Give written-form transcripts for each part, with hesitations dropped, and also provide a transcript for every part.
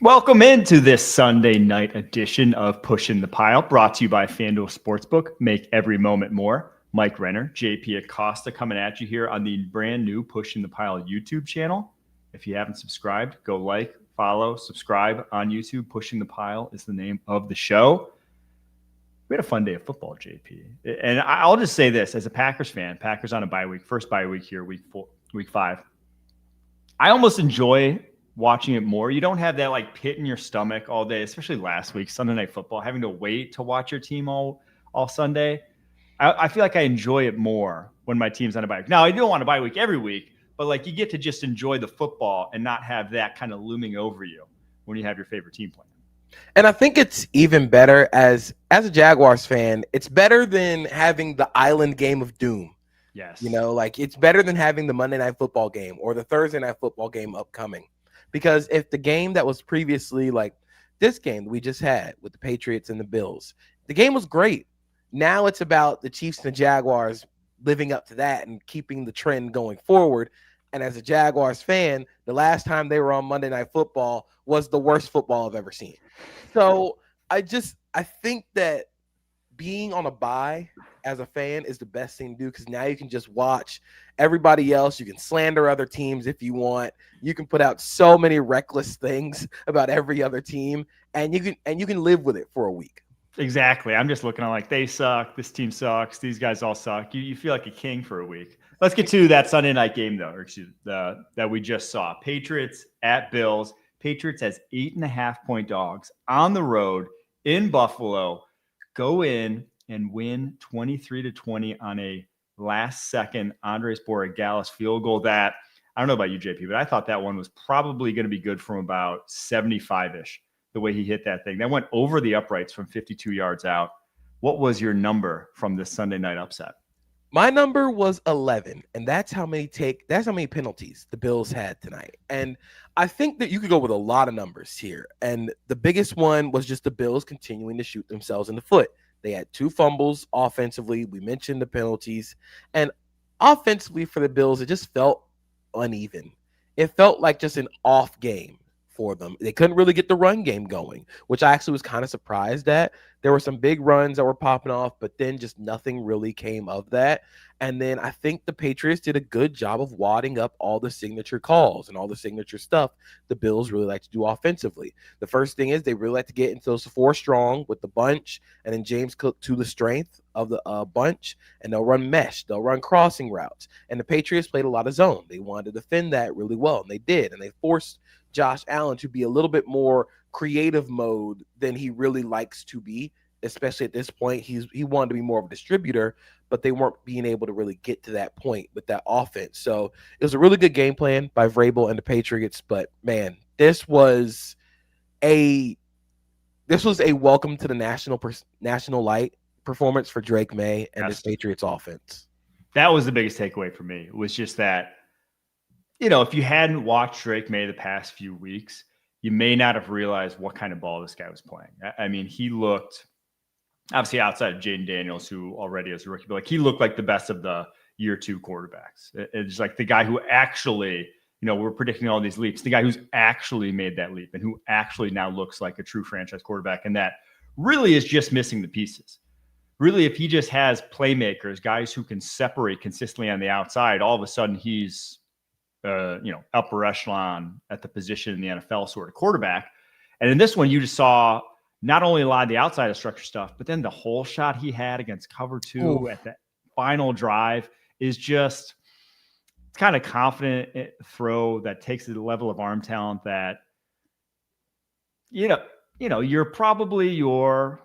Welcome into this Sunday night edition of Pushing the Pile, brought to you by FanDuel Sportsbook. Make every moment more. Mike Renner, JP Acosta coming at you here on the brand new Pushing the Pile YouTube channel. If you haven't subscribed, go like, follow, subscribe on YouTube. Pushing the Pile is the name of the show. We had a fun day of football, JP. And I'll just say this, as a Packers fan, Packers on a bye week, first bye week here, week 5. I almost enjoy watching it more. You don't have that like pit in your stomach all day, especially last week, Sunday Night Football, having to wait to watch your team all Sunday. I feel like I enjoy it more when my team's on a bye week. Now, I don't want a bye week every week, but like you get to just enjoy the football and not have that kind of looming over you when you have your favorite team playing. And I think it's even better as a Jaguars fan, it's better than having the island game of doom. Yes. You know, like it's better than having the Monday Night Football game or the Thursday Night Football game upcoming. Because if the game that was previously like this game that we just had with the Patriots and the Bills, the game was great. Now it's about the Chiefs and the Jaguars living up to that and keeping the trend going forward. And as a Jaguars fan, the last time they were on Monday Night Football was the worst football I've ever seen. So I think that being on a bye as a fan is the best thing to do because now you can just watch everybody else. You can slander other teams if you want. You can put out so many reckless things about every other team, and you can live with it for a week. Exactly. I'm just looking at like they suck. This team sucks. These guys all suck. You feel like a king for a week. Let's get to that Sunday night game though, that we just saw. Patriots at Bills. Patriots as 8.5-point dogs on the road in Buffalo. Go in and win 23-20 on a last-second Andres Borregales field goal that, I don't know about you, JP, but I thought that one was probably going to be good from about 75-ish, the way he hit that thing. That went over the uprights from 52 yards out. What was your number from this Sunday night upset? My number was 11, and that's how many penalties the Bills had tonight. And I think that you could go with a lot of numbers here. And the biggest one was just the Bills continuing to shoot themselves in the foot. They had 2 fumbles offensively. We mentioned the penalties. And offensively for the Bills, it just felt uneven. It felt like just an off game for them. They couldn't really get the run game going, which I actually was kind of surprised at. There were some big runs that were popping off, but then just nothing really came of that. And then I think the Patriots did a good job of wadding up all the signature calls and all the signature stuff the Bills really like to do offensively. The first thing is they really like to get into those 4 strong with the bunch, and then James Cook to the strength of the bunch, and they'll run mesh. They'll run crossing routes. And the Patriots played a lot of zone. They wanted to defend that really well, and they did. And they forced Josh Allen to be a little bit more creative mode than he really likes to be, especially at this point. He wanted to be more of a distributor, but they weren't being able to really get to that point with that offense. So it was a really good game plan by Vrabel and the Patriots. But man, this was a welcome to the national light performance for Drake May and this Patriots offense. That was the biggest takeaway for me. It was just that, if you hadn't watched Drake May the past few weeks, you may not have realized what kind of ball this guy was playing. I mean, he looked, obviously outside of Jaden Daniels, who already is a rookie, but like he looked like the best of the year 2 quarterbacks. It's like the guy who actually, we're predicting all these leaps, the guy who's actually made that leap and who actually now looks like a true franchise quarterback. And that really is just missing the pieces. Really, if he just has playmakers, guys who can separate consistently on the outside, all of a sudden he's, upper echelon at the position in the NFL sort of quarterback. And in this one, you just saw not only a lot of the outside of structure stuff, but then the whole shot he had against cover 2 at that final drive is just kind of confident throw that takes the level of arm talent that, you're probably your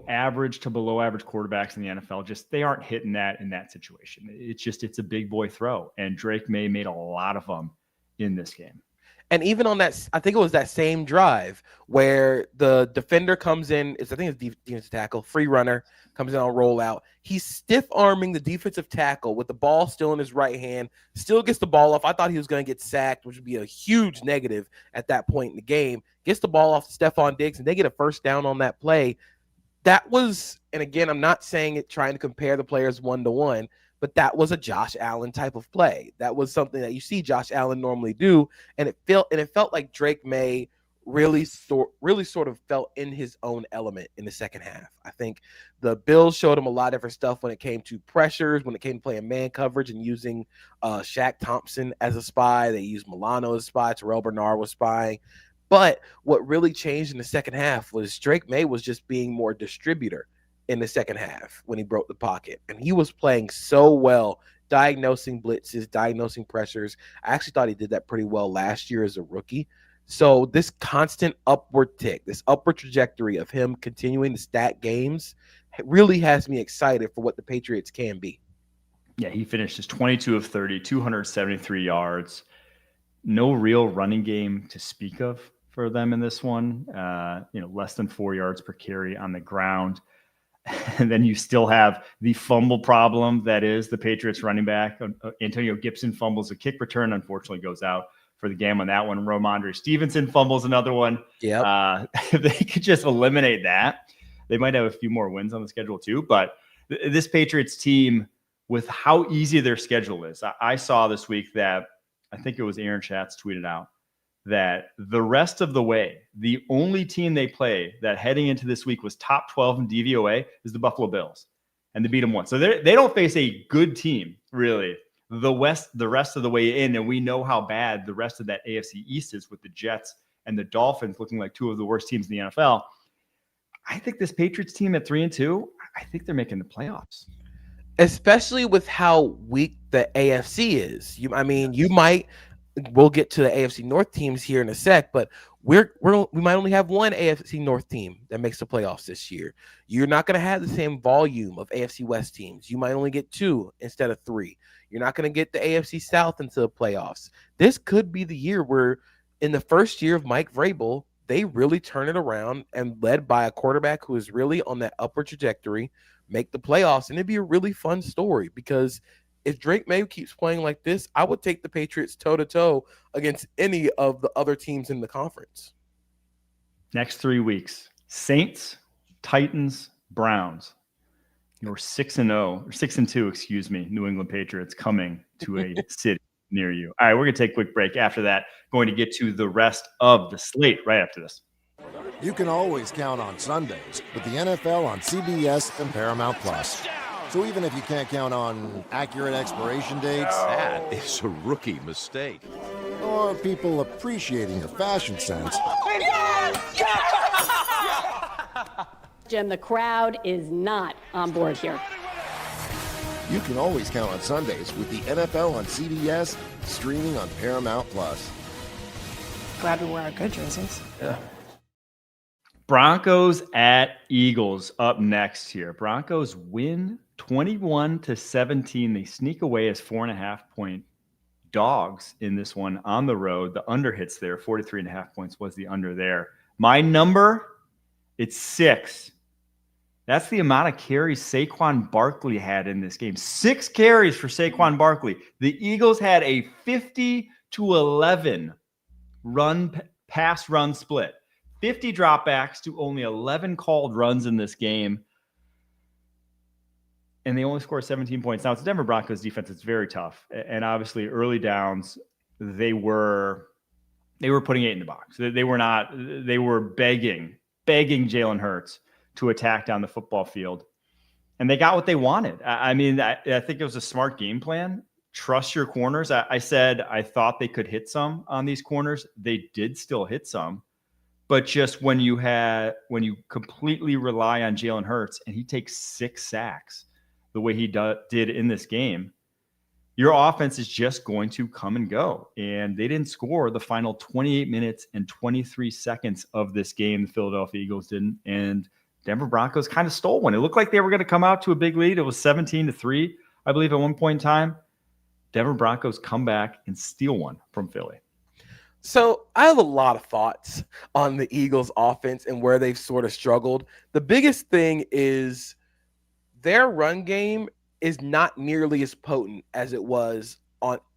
average to below average quarterbacks in the NFL. Just they aren't hitting that in that situation. It's a big boy throw, and Drake May made a lot of them in this game. And even on that, I think it was that same drive where the defender comes in. I think it's defensive tackle, free runner comes in on rollout. He's stiff arming the defensive tackle with the ball still in his right hand. Still gets the ball off. I thought he was going to get sacked, which would be a huge negative at that point in the game. Gets the ball off to Stephon Diggs, and they get a first down on that play. That was, and again, I'm not saying it trying to compare the players 1-to-1, but that was a Josh Allen type of play. That was something that you see Josh Allen normally do, and it felt like Drake May really sort of felt in his own element in the second half. I think the Bills showed him a lot of different stuff when it came to pressures, when it came to playing man coverage and using Shaq Thompson as a spy. They used Milano as a spy. Terrell Bernard was spying. But what really changed in the second half was Drake May was just being more distributor in the second half when he broke the pocket. And he was playing so well, diagnosing blitzes, diagnosing pressures. I actually thought he did that pretty well last year as a rookie. So this constant upward tick, this upward trajectory of him continuing to stack games really has me excited for what the Patriots can be. Yeah, he finished as 22 of 30, 273 yards. No real running game to speak of for them in this one. Less than 4 yards per carry on the ground. And then you still have the fumble problem that is the Patriots running back. Antonio Gibson fumbles a kick return, unfortunately goes out for the game on that one. Ramondre Stevenson fumbles another one. Yep. If they could just eliminate that, they might have a few more wins on the schedule too. But this Patriots team, with how easy their schedule is, I saw this week that I think it was Aaron Schatz tweeted out that the rest of the way, the only team they play that heading into this week was top 12 in DVOA is the Buffalo Bills, and they beat them once. So they don't face a good team, really, the rest of the way in, and we know how bad the rest of that AFC East is with the Jets and the Dolphins looking like two of the worst teams in the NFL. I think this Patriots team at 3-2, I think they're making the playoffs. Especially with how weak the AFC is. We'll get to the AFC North teams here in a sec, but we might only have one AFC North team that makes the playoffs this year. You're not going to have the same volume of AFC West teams. You might only get 2 instead of 3. You're not going to get the AFC South into the playoffs. This could be the year where, in the first year of Mike Vrabel, they really turn it around and, led by a quarterback who is really on that upward trajectory, make the playoffs. And it'd be a really fun story, because if Drake May keeps playing like this, I would take the Patriots toe-to-toe against any of the other teams in the conference. Next 3 weeks: Saints, Titans, Browns. Your 6-2, New England Patriots coming to a city near you. All right, we're going to take a quick break. After that, going to get to the rest of the slate right after this. You can always count on Sundays with the NFL on CBS and Paramount Plus. So even if you can't count on accurate expiration dates, that is a rookie mistake, or people appreciating your fashion sense, Jim, the crowd is not on board here. You can always count on Sundays with the NFL on CBS, streaming on Paramount Plus. Glad we wear our good jerseys. Yeah. Broncos at Eagles up next here. Broncos win 21-17. They sneak away as 4.5-point dogs in this one on the road. The under hits there. 43.5 points was the under there. My number, it's 6. That's the amount of carries Saquon Barkley had in this game. 6 carries for Saquon Barkley. The Eagles had a 50-11 pass run split. 50 dropbacks to only 11 called runs in this game. And they only scored 17 points. Now, it's Denver Broncos defense. It's very tough. And obviously, early downs, they were putting 8 in the box. They were begging Jalen Hurts to attack down the football field. And they got what they wanted. I think it was a smart game plan. Trust your corners. I said I thought they could hit some on these corners. They did still hit some. But just when you completely rely on Jalen Hurts and he takes 6 sacks the way he did in this game, your offense is just going to come and go. And they didn't score the final 28 minutes and 23 seconds of this game. The Philadelphia Eagles didn't. And Denver Broncos kind of stole one. It looked like they were going to come out to a big lead. It was 17-3, I believe, at one point in time. Denver Broncos come back and steal one from Philly. So I have a lot of thoughts on the Eagles offense and where they've sort of struggled. The biggest thing is their run game is not nearly as potent as it was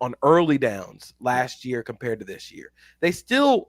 on early downs last year compared to this year. They still,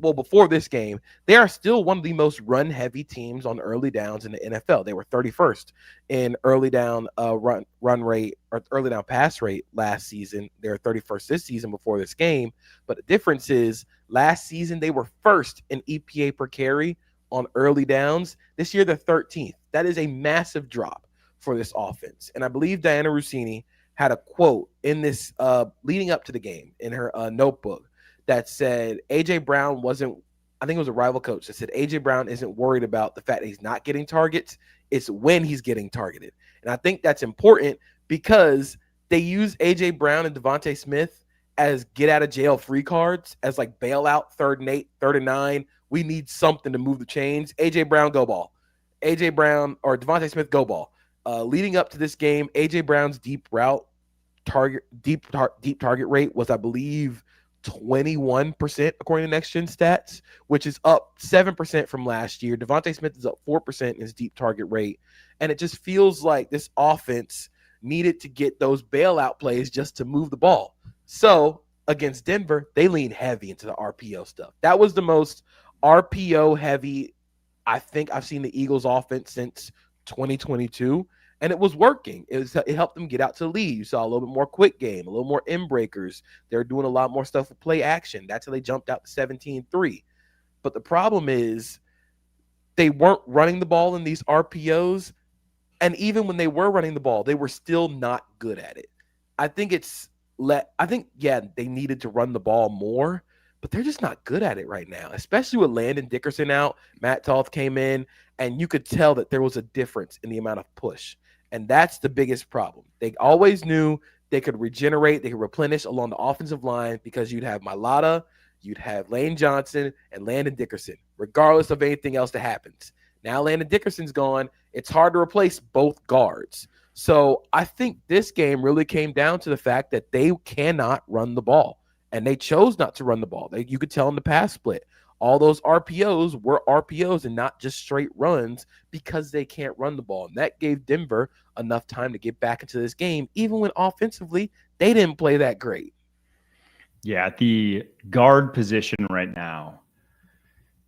before this game, they are still one of the most run-heavy teams on early downs in the NFL. They were 31st in early down run rate or early down pass rate last season. They're 31st this season before this game. But the difference is last season they were first in EPA per carry on early downs. This year they're 13th. That is a massive drop for this offense. And I believe Diana Rossini had a quote in this leading up to the game in her notebook that said AJ Brown wasn't, I think it was a rival coach that said AJ Brown isn't worried about the fact that he's not getting targets. It's when he's getting targeted. And I think that's important because they use AJ Brown and Devontae Smith as get out of jail free cards, as like bailout, 3rd and 8, 3rd and 9. We need something to move the chains. AJ Brown, go ball. AJ Brown or Devontae Smith, go ball. Leading up to this game, AJ Brown's deep target rate was, I believe, 21% according to Next Gen Stats, which is up 7% from last year. Devontae Smith is up 4% in his deep target rate, and it just feels like this offense needed to get those bailout plays just to move the ball. So against Denver, they lean heavy into the RPO stuff. That was the most RPO heavy I think I've seen the Eagles offense since 2022. And it was working. It helped them get out to the lead. You saw a little bit more quick game, a little more in breakers. They're doing a lot more stuff with play action. That's how they jumped out to 17-3. But the problem is they weren't running the ball in these RPOs. And even when they were running the ball, they were still not good at it. I think they needed to run the ball more, but they're just not good at it right now, especially with Landon Dickerson out. Matt Toth came in, and you could tell that there was a difference in the amount of push. And that's the biggest problem. They always knew they could regenerate, they could replenish along the offensive line because you'd have Mailata, you'd have Lane Johnson, and Landon Dickerson, regardless of anything else that happens. Now Landon Dickerson's gone. It's hard to replace both guards. So I think this game really came down to the fact that they cannot run the ball. And they chose not to run the ball. You could tell in the pass split. All those RPOs were RPOs and not just straight runs because they can't run the ball. And that gave Denver enough time to get back into this game, even when offensively they didn't play that great. Yeah, the guard position right now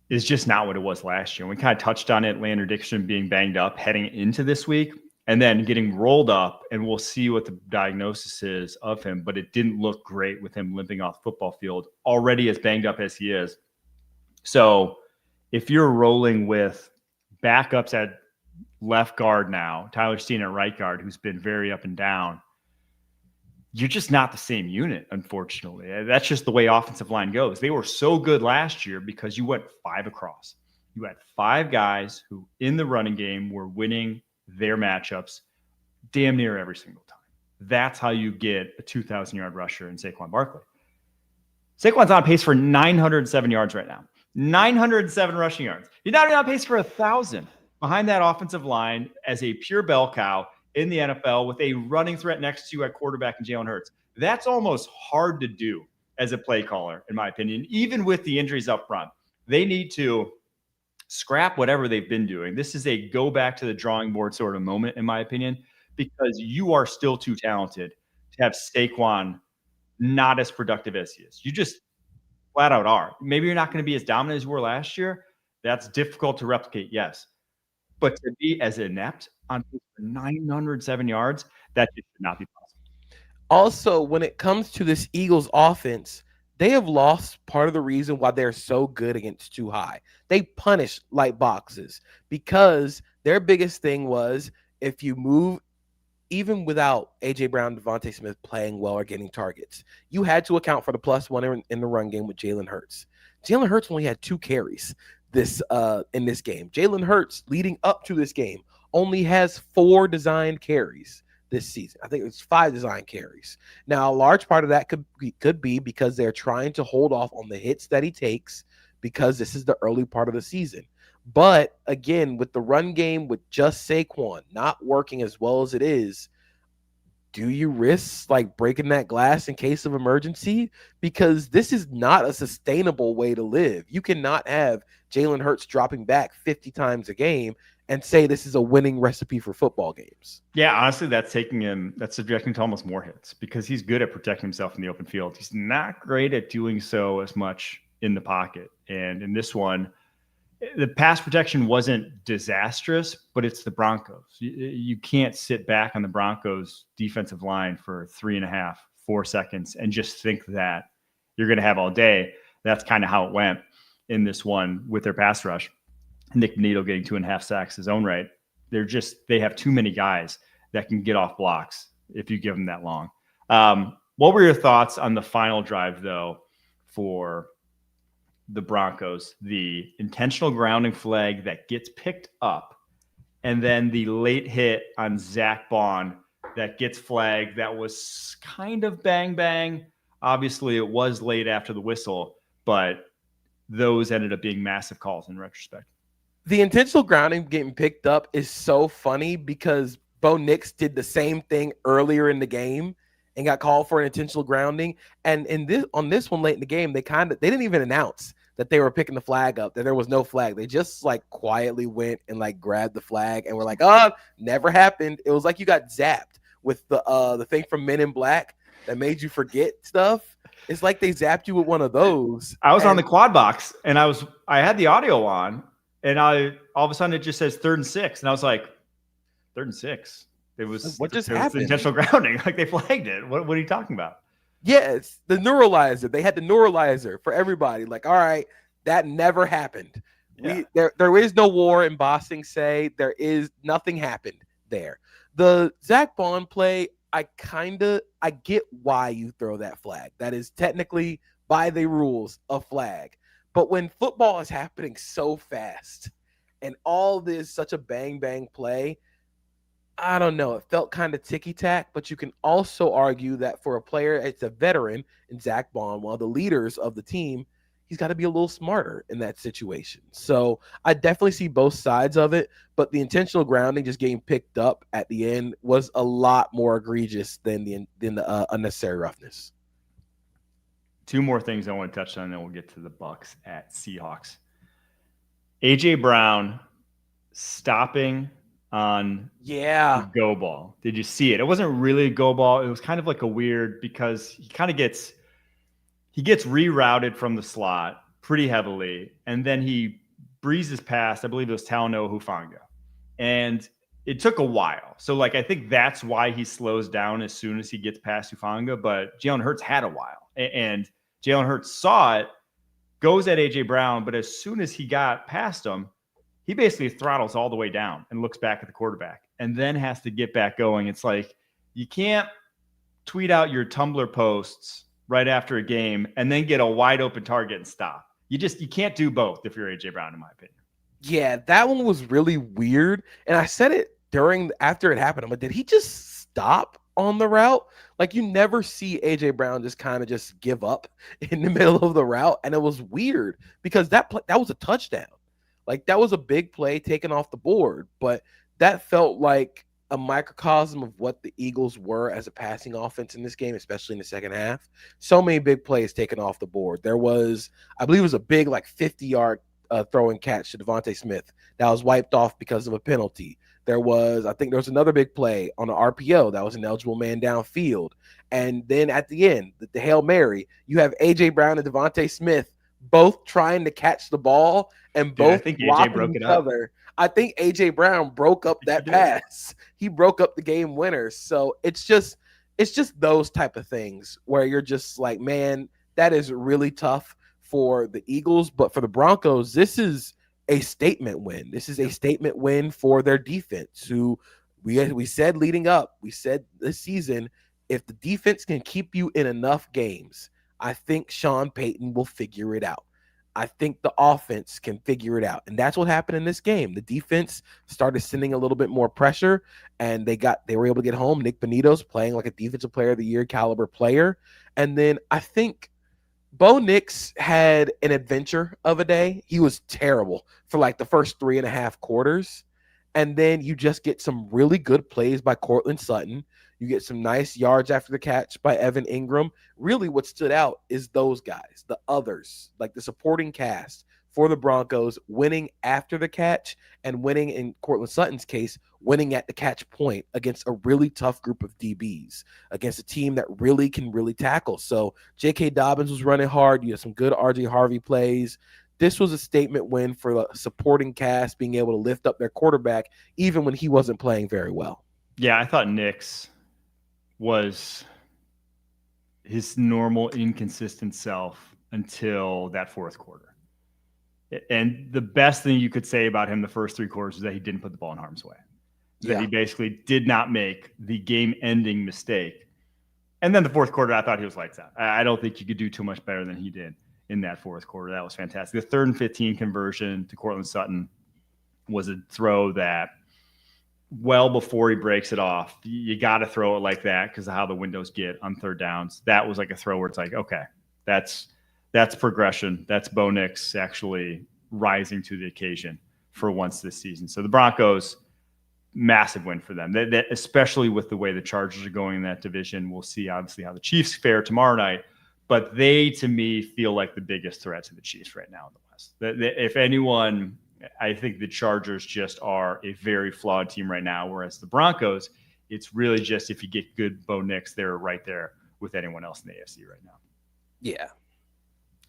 is just not what it was last year. We kind of touched on it, Landon Dickerson being banged up heading into this week and then getting rolled up, and we'll see what the diagnosis is of him, but it didn't look great with him limping off the football field already as banged up as he is. So if you're rolling with backups at left guard now, Tyler Steen at right guard, who's been very up and down, you're just not the same unit, unfortunately. That's just the way offensive line goes. They were so good last year because you went 5 across. You had 5 guys who in the running game were winning their matchups damn near every single time. That's how you get a 2,000-yard rusher in Saquon Barkley. Saquon's on pace for 907 yards right now. 907 rushing yards. You're not even on pace for 1,000 behind that offensive line as a pure bell cow in the NFL with a running threat next to you at quarterback and Jalen Hurts. That's almost hard to do as a play caller, in my opinion, even with the injuries up front. They need to scrap whatever they've been doing. This is a go back to the drawing board sort of moment, in my opinion, because you are still too talented to have Saquon not as productive as he is. You just flat out are. Maybe you're not going to be as dominant as you were last year. That's difficult to replicate, yes. But to be as inept on 907 yards, that just should not be possible. Also, when it comes to this Eagles offense, they have lost part of the reason why they're so good against too high. They punish light boxes because their biggest thing was if you move, even without A.J. Brown, Devontae Smith playing well or getting targets, you had to account for the +1 in the run game with Jalen Hurts. Jalen Hurts only had 2 carries in this game. Jalen Hurts, leading up to this game, only has 4 designed carries this season. I think it's 5 design carries. Now, a large part of that could be because they're trying to hold off on the hits that he takes because this is the early part of the season. But again, with the run game with just Saquon not working as well as it is, do you risk like breaking that glass in case of emergency? Because this is not a sustainable way to live. You cannot have Jalen Hurts dropping back 50 times a game and say this is a winning recipe for football games. Yeah, honestly, that's subjecting him to almost more hits because he's good at protecting himself in the open field. He's not great at doing so as much in the pocket. And in this one, the pass protection wasn't disastrous, but it's the Broncos. You can't sit back on the Broncos defensive line for 3.5, 4 seconds and just think that you're going to have all day. That's kind of how it went in this one with their pass rush. Nick Bonito getting 2.5 sacks his own right. They have too many guys that can get off blocks if you give them that long. What were your thoughts on the final drive, though, for the Broncos? The intentional grounding flag that gets picked up, and then the late hit on Zach Bond that gets flagged. That was kind of bang. Obviously, it was late after the whistle, but those ended up being massive calls in retrospect. The intentional grounding getting picked up is so funny because Bo Nix did the same thing earlier in the game and got called for an intentional grounding. And on this one late in the game, they didn't even announce that they were picking the flag up, that there was no flag. They just like quietly went and like grabbed the flag and were like, oh, never happened. It was like you got zapped with the thing from Men in Black that made you forget stuff. It's like they zapped you with one of those. I was on the quad box and I had the audio on. And all of a sudden it just says 3rd and 6. And I was like, 3rd and 6. It was what just happened? Intentional grounding. Like they flagged it. What are you talking about? Yes, the neuralizer. They had the neuralizer for everybody. Like, all right, that never happened. Yeah. There is no war in Bossing say. Nothing happened there. The Zach Bond play, I get why you throw that flag. That is technically by the rules a flag. But when football is happening so fast and all this such a bang play, I don't know. It felt kind of ticky-tack, but you can also argue that for a player, it's a veteran in Zach Bond, one of the leaders of the team, he's got to be a little smarter in that situation. So I definitely see both sides of it, but the intentional grounding just getting picked up at the end was a lot more egregious than the unnecessary roughness. 2 more things I want to touch on, and then we'll get to the Bucs at Seahawks. A.J. Brown stopping on the go ball. Did you see it? It wasn't really a go ball. It was kind of like a weird, because he kind of gets rerouted from the slot pretty heavily, and then he breezes past, I believe it was Talanoa Hufanga. And it took a while. So, I think that's why he slows down as soon as he gets past Hufanga, but Jalen Hurts had a while. And Jalen Hurts saw it, goes at A.J. Brown, but as soon as he got past him, he basically throttles all the way down and looks back at the quarterback and then has to get back going. It's like you can't tweet out your Tumblr posts right after a game and then get a wide open target and stop. You can't do both if you're A.J. Brown, in my opinion. Yeah, that one was really weird. And I said it after it happened. I'm like, did he just stop on the route? Like, you never see A.J. Brown just kind of just give up in the middle of the route. And it was weird because that was a touchdown. Like, that was a big play taken off the board. But that felt like a microcosm of what the Eagles were as a passing offense in this game, especially in the second half. So many big plays taken off the board. There was, I believe it was a big 50-yard throwing catch to Devontae Smith that was wiped off because of a penalty. I think there was another big play on an RPO that was an eligible man downfield. And then at the end, the Hail Mary, you have A.J. Brown and Devontae Smith both trying to catch the ball and both I think AJ broke it up. I think A.J. Brown broke up that pass. He broke up the game winner. So it's just those type of things where you're just like, man, that is really tough for the Eagles. But for the Broncos, this is a statement win. This is a statement win for their defense, who we said leading up, we said this season, if the defense can keep you in enough games, I think Sean Payton will figure it out. I think the offense can figure it out. And that's what happened in this game. The defense started sending a little bit more pressure, and they were able to get home. Nick Bonito's playing like a defensive player of the year caliber player. And then I think Bo Nix had an adventure of a day. He was terrible for the first 3.5 quarters. And then you just get some really good plays by Cortland Sutton. You get some nice yards after the catch by Evan Ingram. Really what stood out is those guys, the others, like the supporting cast for the Broncos, winning after the catch and winning, in Cortland Sutton's case, winning at the catch point against a really tough group of DBs, against a team that really can tackle. So J.K. Dobbins was running hard. You had some good R.J. Harvey plays. This was a statement win for the supporting cast, being able to lift up their quarterback even when he wasn't playing very well. Yeah, I thought Nick's was his normal inconsistent self until that fourth quarter. And the best thing you could say about him the first three quarters is that he didn't put the ball in harm's way. That he basically did not make the game-ending mistake. And then the fourth quarter, I thought he was lights out. I don't think you could do too much better than he did in that fourth quarter. That was fantastic. The 3rd and 15 conversion to Cortland Sutton was a throw that, well before he breaks it off, you got to throw it like that because of how the windows get on third downs. That was like a throw where it's like, okay, that's progression. That's Bo Nix actually rising to the occasion for once this season. So the Broncos, massive win for them. That especially with the way the Chargers are going in that division. We'll see obviously how the Chiefs fare tomorrow night, but they, to me, feel like the biggest threat to the Chiefs right now in the West. If anyone, I think the Chargers just are a very flawed team right now, whereas the Broncos, it's really just if you get good Bo Nix, they're right there with anyone else in the AFC right now. Yeah.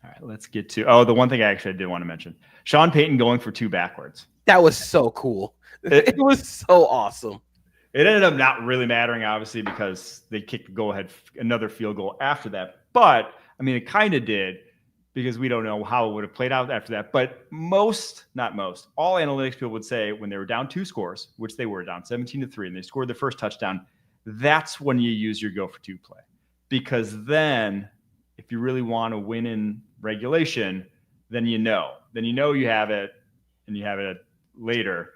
All right, let's get to the one thing I did want to mention. Sean Payton going for 2 backwards. That was so cool. It was so awesome. It ended up not really mattering, obviously, because they kicked the go-ahead, another field goal after that. But, I mean, it kind of did because we don't know how it would have played out after that. But all analytics people would say when they were down 2 scores, which they were down 17-3, and they scored the first touchdown, that's when you use your go for 2 play. Because then if you really want to win in regulation, then you know you have it, and you have it later.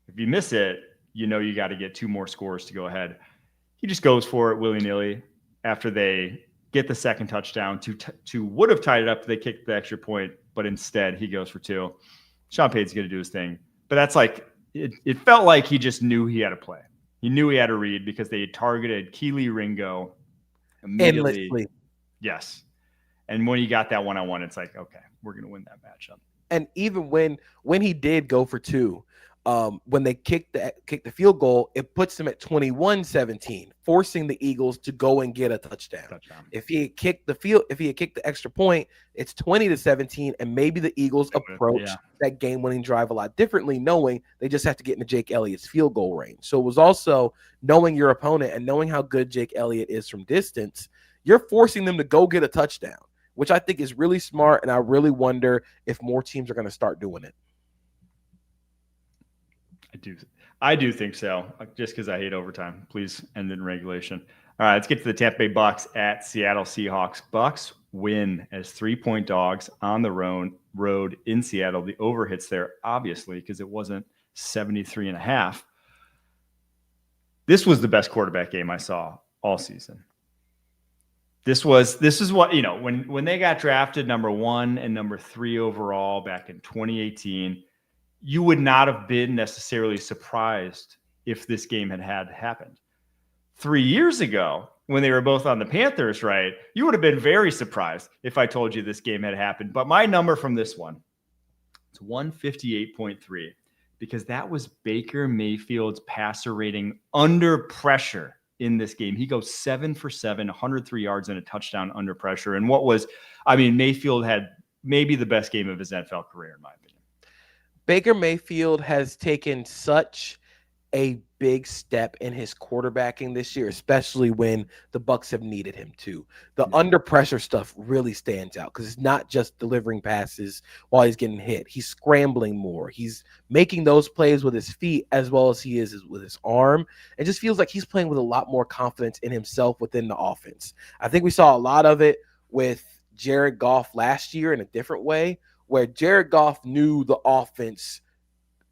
If you miss it, you got to get 2 more scores to go ahead. He just goes for it willy-nilly after they get the second touchdown. To would have tied it up. They kicked the extra point, but instead he goes for 2. Sean Payton's going to do his thing. But that's like, it felt like he just knew he had to play. He knew he had to read because they targeted Keely Ringo immediately. Endlessly. Yes. And when he got that one-on-one, it's like, okay, we're going to win that matchup. And even when he did go for 2, when they kicked the field goal, it puts them at 21-17, forcing the Eagles to go and get a touchdown. If he had kicked the extra point, it's 20-17, and maybe the Eagles approach that game-winning drive a lot differently, knowing they just have to get into Jake Elliott's field goal range. So it was also knowing your opponent and knowing how good Jake Elliott is from distance. You're forcing them to go get a touchdown, which I think is really smart, and I really wonder if more teams are going to start doing it. I do think so, just because I hate overtime. Please end in regulation. All right, let's get to the Tampa Bay Bucs at Seattle Seahawks. Bucs win as 3-point dogs on the road in Seattle. The over hits there, obviously, because it wasn't 73.5. This was the best quarterback game I saw all season. This is what, when they got drafted number 1 and number 3 overall back in 2018, you would not have been necessarily surprised if this game had happened. 3 years ago, when they were both on the Panthers, right, you would have been very surprised if I told you this game had happened. But my number from this one, it's 158.3, because that was Baker Mayfield's passer rating under pressure in this game. He goes 7 for 7, 103 yards and a touchdown under pressure. And Mayfield had maybe the best game of his NFL career, in my opinion. Baker Mayfield has taken such a big step in his quarterbacking this year, especially when the Bucs have needed him to. The under pressure stuff really stands out because it's not just delivering passes while he's getting hit. He's scrambling more. He's making those plays with his feet as well as he is with his arm. It just feels like he's playing with a lot more confidence in himself within the offense. I think we saw a lot of it with Jared Goff last year in a different way, where Jared Goff knew the offense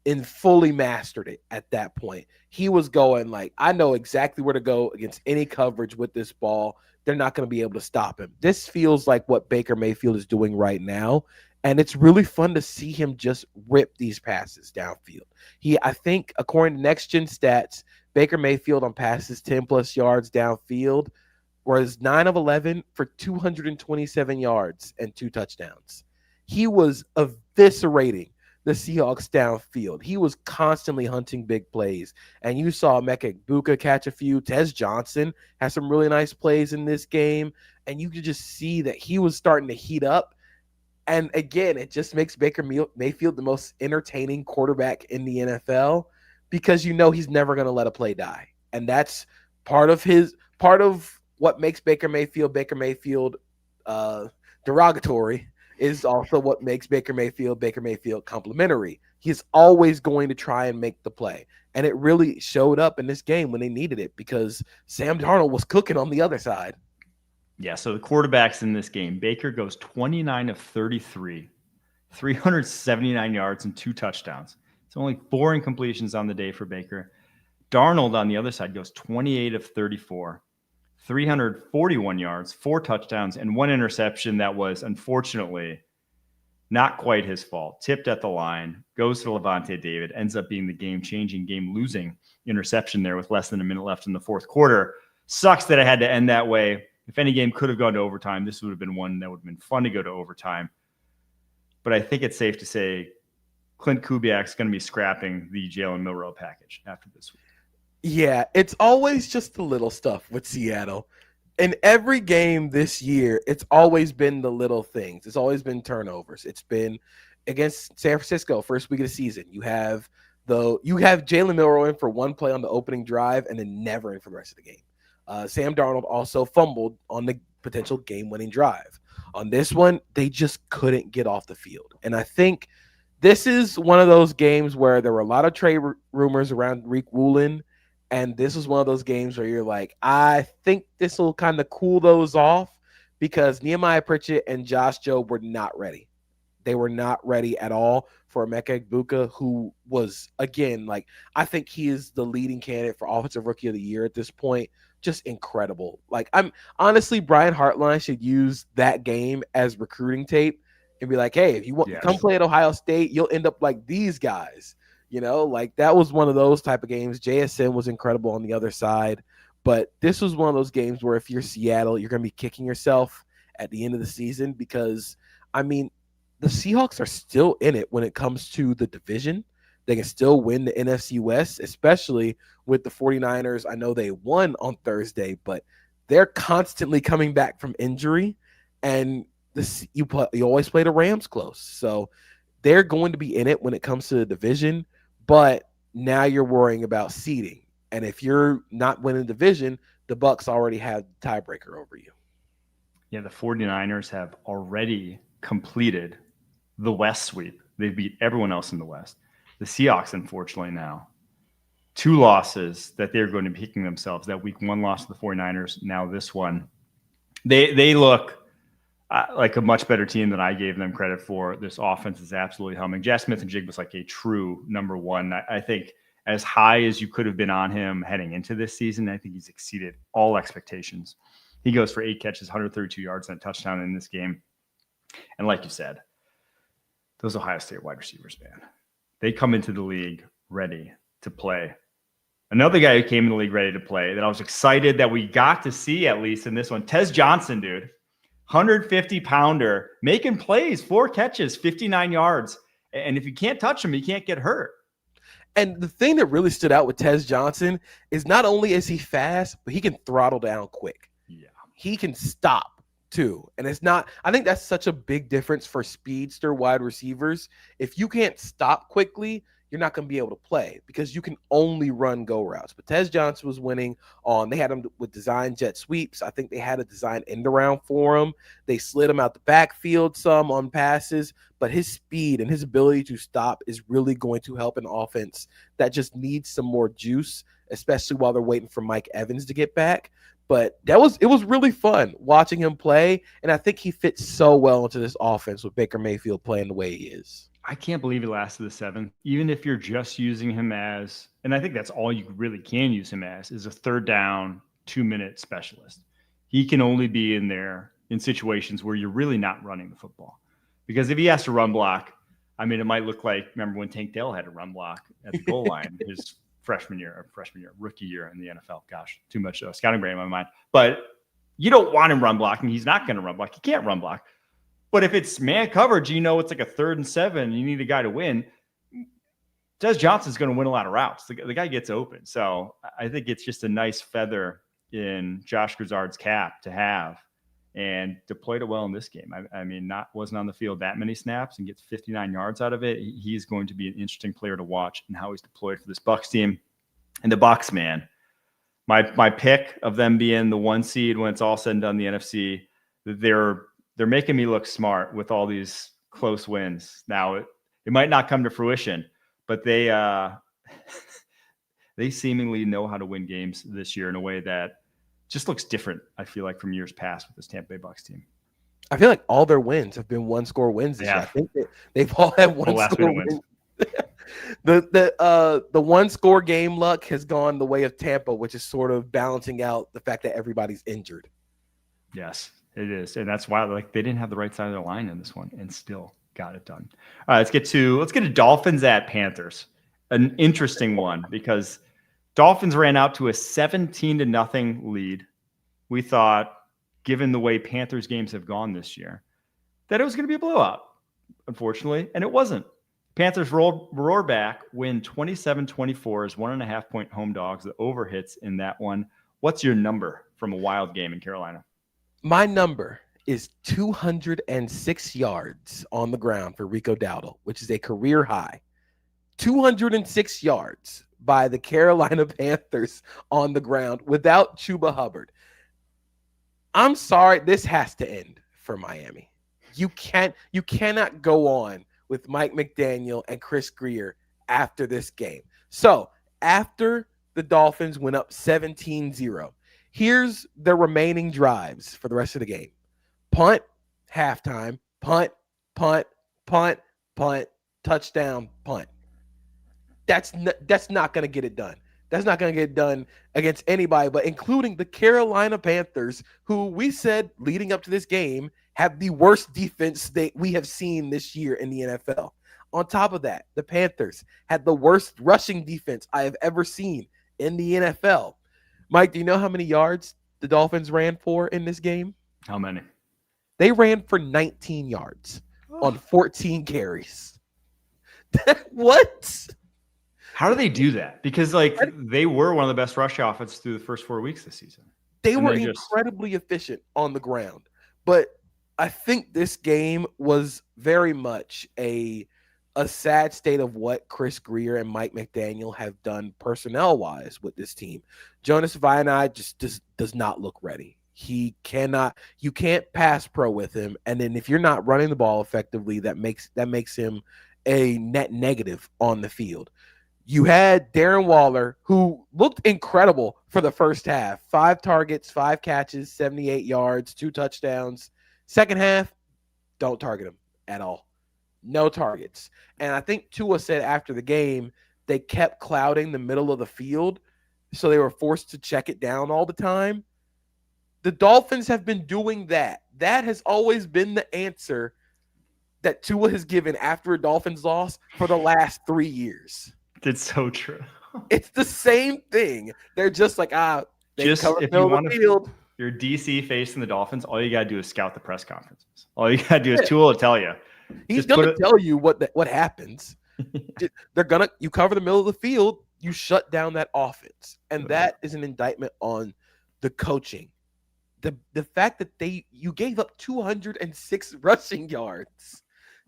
and fully mastered it at that point. He was going like, I know exactly where to go against any coverage with this ball. They're not going to be able to stop him. This feels like what Baker Mayfield is doing right now, and it's really fun to see him just rip these passes downfield. I think, according to Next Gen Stats, Baker Mayfield on passes 10-plus yards downfield was 9 of 11 for 227 yards and 2 touchdowns. he was eviscerating the Seahawks downfield. He was constantly hunting big plays. And you saw Emeka Egbuka catch a few. Tez Johnson has some really nice plays in this game. And you could just see that he was starting to heat up. And again, it just makes Baker Mayfield the most entertaining quarterback in the NFL because you know he's never going to let a play die. And that's part of what makes Baker Mayfield derogatory is also what makes Baker Mayfield complimentary. He's always going to try and make the play. And it really showed up in this game when they needed it because Sam Darnold was cooking on the other side. Yeah, so the quarterbacks in this game, Baker goes 29 of 33, 379 yards and 2 touchdowns. It's only 4 incompletions on the day for Baker. Darnold on the other side goes 28 of 34, 341 yards, 4 touchdowns, and 1 interception that was unfortunately not quite his fault. Tipped at the line, goes to Levante David, ends up being the game-changing, game-losing interception there with less than a minute left in the fourth quarter. Sucks that it had to end that way. If any game could have gone to overtime, this would have been one that would have been fun to go to overtime. But I think it's safe to say Clint Kubiak's going to be scrapping the Jalen Milroe package after this week. Yeah, it's always just the little stuff with Seattle. In every game this year, it's always been the little things. It's always been turnovers. It's been against San Francisco, first week of the season. You have Jalen Milroe in for one play on the opening drive and then never in for the rest of the game. Sam Darnold also fumbled on the potential game-winning drive. On this one, they just couldn't get off the field. And I think this is one of those games where there were a lot of trade rumors around Rick Woolen, and this was one of those games where you're like, I think this will kind of cool those off because Nehemiah Pritchett and Josh Jobe were not ready. They were not ready at all for Emeka Egbuka, who was, again, like, I think he is the leading candidate for Offensive Rookie of the Year at this point. Just incredible. Like, I'm honestly, Brian Hartline should use that game as recruiting tape and be like, hey, if you want to come play at Ohio State, you'll end up like these guys. You know, like that was one of those type of games. JSN was incredible on the other side. But this was one of those games where if you're Seattle, you're going to be kicking yourself at the end of the season because, I mean, the Seahawks are still in it when it comes to the division. They can still win the NFC West, especially with the 49ers. I know they won on Thursday, but they're constantly coming back from injury. And you always play the Rams close. So they're going to be in it when it comes to the division. But now you're worrying about seeding. And if you're not winning the division, the Bucs already have the tiebreaker over you. Yeah, the 49ers have already completed the West sweep. They beat everyone else in the West. The Seahawks, unfortunately, now 2 losses that they're going to be picking themselves. That week 1 loss to the 49ers, now this one. They look like a much better team than I gave them credit for. This offense is absolutely humming. Jack Smith-Njigba was like a true number 1. I think as high as you could have been on him heading into this season, I think he's exceeded all expectations. He goes for 8 catches, 132 yards, and a touchdown in this game. And like you said, those Ohio State wide receivers, man, they come into the league ready to play. Another guy who came in the league ready to play that I was excited that we got to see at least in this one, Tez Johnson, dude. 150-pounder, making plays, 4 catches, 59 yards. And if you can't touch him, you can't get hurt. And the thing that really stood out with Tez Johnson is not only is he fast, but he can throttle down quick. Yeah. He can stop too. And it's not, I think that's such a big difference for speedster wide receivers. If you can't stop quickly, you're not going to be able to play because you can only run go routes. But Tez Johnson was winning on, they had him with design jet sweeps. I think they had a design end around for him. They slid him out the backfield some on passes, but his speed and his ability to stop is really going to help an offense that just needs some more juice, especially while they're waiting for Mike Evans to get back. But it was really fun watching him play. And I think he fits so well into this offense with Baker Mayfield playing the way he is. I can't believe he lasted the 7th, even if you're just using him as, and I think that's all you really can use him as, is a 3rd down, 2-minute specialist. He can only be in there in situations where you're really not running the football. Because if he has to run block, I mean, it might look like, remember when Tank Dell had to run block at the goal line his rookie year in the NFL. Gosh, too much scouting brain in my mind. But you don't want him run blocking. He's not going to run block. He can't run block. But if it's man coverage, it's like a 3rd and 7, you need a guy to win. Des Johnson's going to win a lot of routes. The guy gets open. So I think it's just a nice feather in Josh Grizzard's cap to have, and deployed it well in this game. I mean, wasn't on the field that many snaps and gets 59 yards out of it. He's going to be an interesting player to watch and how he's deployed for this Bucs team. And the Bucs, man, my pick of them being the 1 seed when it's all said and done, the NFC, they're making me look smart with all these close wins. Now it might not come to fruition, but they seemingly know how to win games this year in a way that just looks different, I feel like, from years past with this Tampa Bay Bucs team. I feel like all their wins have been 1-score wins this year. I think they've all had 1-score wins. The 1-score game luck has gone the way of Tampa, which is sort of balancing out the fact that everybody's injured. Yes, it is. And that's why they didn't have the right side of their line in this one and still got it done. All right, let's get to Dolphins at Panthers. An interesting one because Dolphins ran out to a 17-0 lead. We thought, given the way Panthers games have gone this year, that it was going to be a blowout, unfortunately, and it wasn't. Panthers roar back, win 27-24 as 1.5-point home dogs. The over hits in that one. What's your number from a wild game in Carolina? My number is 206 yards on the ground for Rico Dowdle, which is a career high. 206 yards by the Carolina Panthers on the ground without Chuba Hubbard. I'm sorry, this has to end for Miami. You cannot go on with Mike McDaniel and Chris Grier after this game. So after the Dolphins went up 17-0, here's the remaining drives for the rest of the game. Punt, halftime, punt, touchdown, punt. That's not going to get it done. That's not going to get done against anybody, but including the Carolina Panthers, who we said leading up to this game have the worst defense that we have seen this year in the NFL. On top of that, the Panthers had the worst rushing defense I have ever seen in the NFL. Mike, do you know how many yards the Dolphins ran for in this game? How many? They ran for 19 yards on 14 carries. What? How do they do that? Because they were one of the best rush offenses through the first 4 weeks this season. They were incredibly efficient on the ground. But I think this game was very much a sad state of what Chris Grier and Mike McDaniel have done personnel-wise with this team. Jonas Vinay just does not look ready. You can't pass pro with him. And then if you're not running the ball effectively, that makes him a net negative on the field. You had Darren Waller, who looked incredible for the first half. 5 targets, 5 catches, 78 yards, 2 touchdowns. Second half, don't target him at all. No targets. And I think Tua said after the game, they kept clouding the middle of the field, so they were forced to check it down all the time. The Dolphins have been doing that. That has always been the answer that Tua has given after a Dolphins loss for the last 3 years. It's so true. It's the same thing. They're just like, they cover if the you want the field. You're DC facing the Dolphins, all you got to do is scout the press conferences. All you got to do is Tua will tell you. He's going to tell you what happens. You cover the middle of the field, you shut down that offense. And that is an indictment on the coaching. The fact that you gave up 206 rushing yards,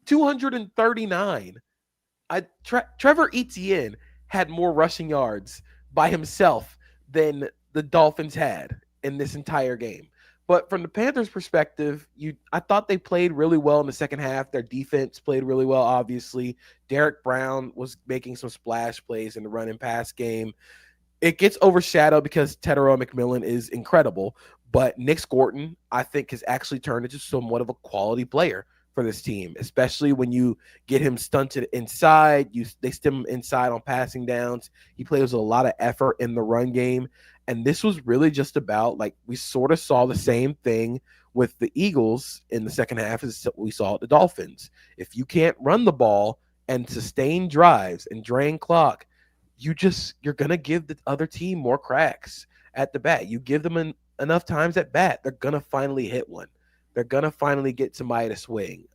239. Trevor Etienne had more rushing yards by himself than the Dolphins had in this entire game. But from the Panthers' perspective, I thought they played really well in the second half. Their defense played really well, obviously. Derek Brown was making some splash plays in the run and pass game. It gets overshadowed because Teterow McMillan is incredible, but Nick Scorton, I think, has actually turned into somewhat of a quality player for this team, especially when you get him stunted inside. They stem him inside on passing downs. He plays with a lot of effort in the run game. And this was really just about, we sort of saw the same thing with the Eagles in the second half as we saw at the Dolphins. If you can't run the ball and sustain drives and drain clock, you're going to give the other team more cracks at the bat. You give them enough times at bat, they're going to finally hit one. They're going to finally get somebody to swing.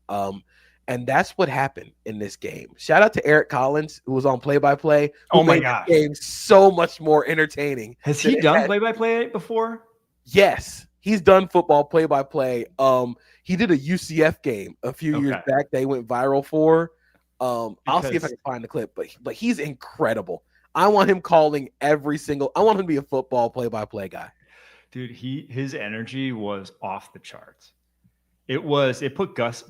And that's what happened in this game. Shout out to Eric Collins, who was on play-by-play. Oh my made gosh. the game so much more entertaining. Has he done play-by-play before? Yes, he's done football play-by-play. He did a UCF game a few years back. They went viral for. I'll see if I can find the clip, but he's incredible. I want him calling I want him to be a football play-by-play guy. Dude, his energy was off the charts. It put Gus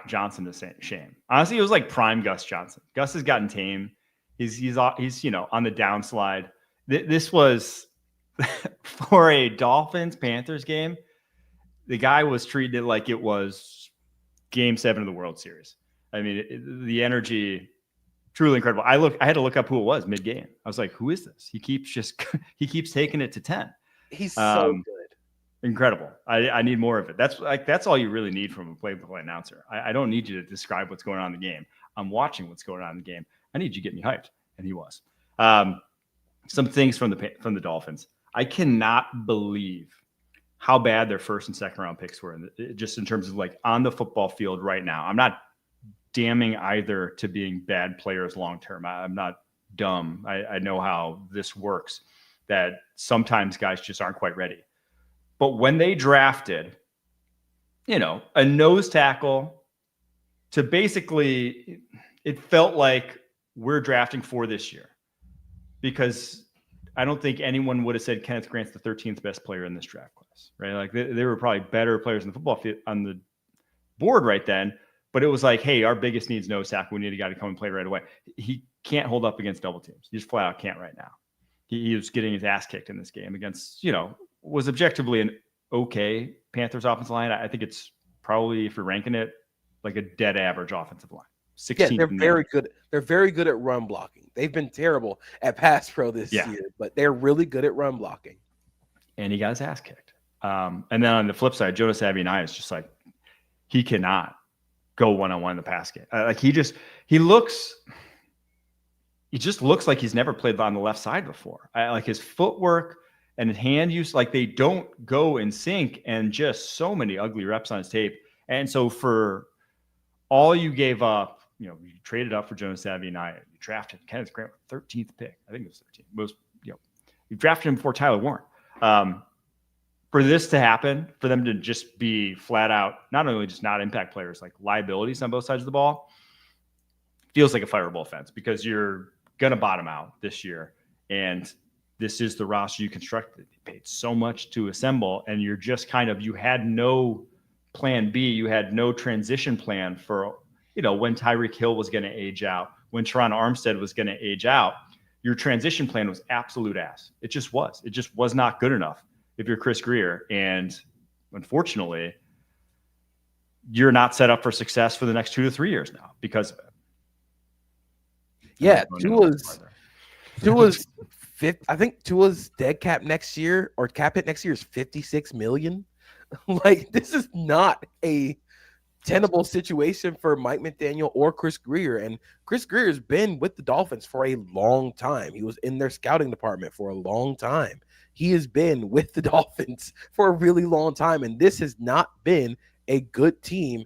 Johnson to shame. Honestly, it was like prime Gus Johnson. Gus has gotten tame. He's on the downslide. This was for a Dolphins Panthers game. The guy was treated like it was Game 7 of the World Series. I mean, the energy, truly incredible. I had to look up who it was mid-game. I was like, who is this? He keeps taking it to 10. He's so good. Incredible. I need more of it. That's all you really need from a play-by-play announcer. I don't need you to describe what's going on in the game. I'm watching what's going on in the game. I need you to get me hyped, and he was. Some things from the Dolphins. I cannot believe how bad their first and second round picks were, just in terms of like on the football field right now. I'm not damning either to being bad players long term. I'm not dumb. I know how this works, that sometimes guys just aren't quite ready. But when they drafted, a nose tackle to basically, it felt like we're drafting for this year, because I don't think anyone would have said Kenneth Grant's the 13th best player in this draft class, right? Like they were probably better players in the football field on the board right then, but it was like, hey, our biggest need's nose tackle. We need a guy to come and play right away. He can't hold up against double teams. He just flat out can't right now. He was getting his ass kicked in this game against, was objectively an okay Panthers offensive line. I think it's probably, if you're ranking it, like a dead average offensive line. 16th. Yeah, they're very good. They're very good at run blocking. They've been terrible at pass pro this year, but they're really good at run blocking. And he got his ass kicked. And then on the flip side, Jonas Avianai is just like, he cannot go one-on-one in the pass game. He just looks like he's never played on the left side before. Like his footwork and hand use, like they don't go in sync, and just so many ugly reps on his tape. And so for all you gave up, you traded up for Jonas Avianai, you drafted Kenneth Grant with 13th pick. I think it was 13th. Most, you drafted him before Tyler Warren. For this to happen, for them to just be flat out, not only just not impact players, like liabilities on both sides of the ball, feels like a fireable offense, because you're going to bottom out this year. And this is the roster you constructed. You paid so much to assemble, and you're just you had no plan B. You had no transition plan for, when Tyreek Hill was going to age out, when Teron Armstead was going to age out. Your transition plan was absolute ass. It just was. It just was not good enough if you're Chris Grier. And unfortunately, you're not set up for success for the next 2 to 3 years now because of it. Yeah, Tua's fifth. I think Tua's dead cap next year, or cap hit next year, is $56 million. Like, this is not a tenable situation for Mike McDaniel or Chris Grier. And Chris Grier has been with the Dolphins for a long time. He was in their scouting department for a long time. He has been with the Dolphins for a really long time, and this has not been a good team.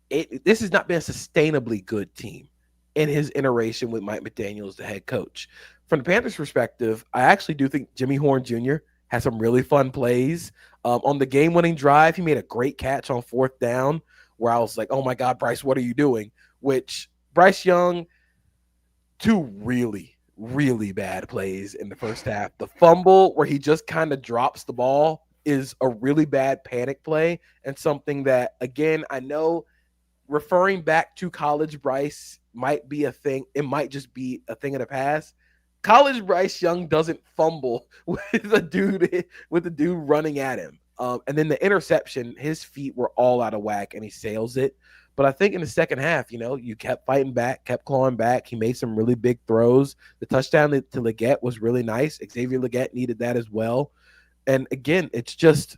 This has not been a sustainably good team in his iteration with Mike McDaniel as the head coach. From the Panthers' perspective, I actually do think Jimmy Horn Jr. had some really fun plays. On the game-winning drive, he made a great catch on 4th down, where I was like, oh, my God, Bryce, what are you doing? Which Bryce Young, 2 really, really bad plays in the first half. The fumble where he just kind of drops the ball is a really bad panic play, and something that, again, I know referring back to college Bryce might be a thing. It might just be a thing of the past. College Bryce Young doesn't fumble with a dude running at him. And then the interception, his feet were all out of whack, and he sails it. But I think in the second half, you kept fighting back, kept clawing back. He made some really big throws. The touchdown to Leggett was really nice. Xavier Leggett needed that as well. And again, it's just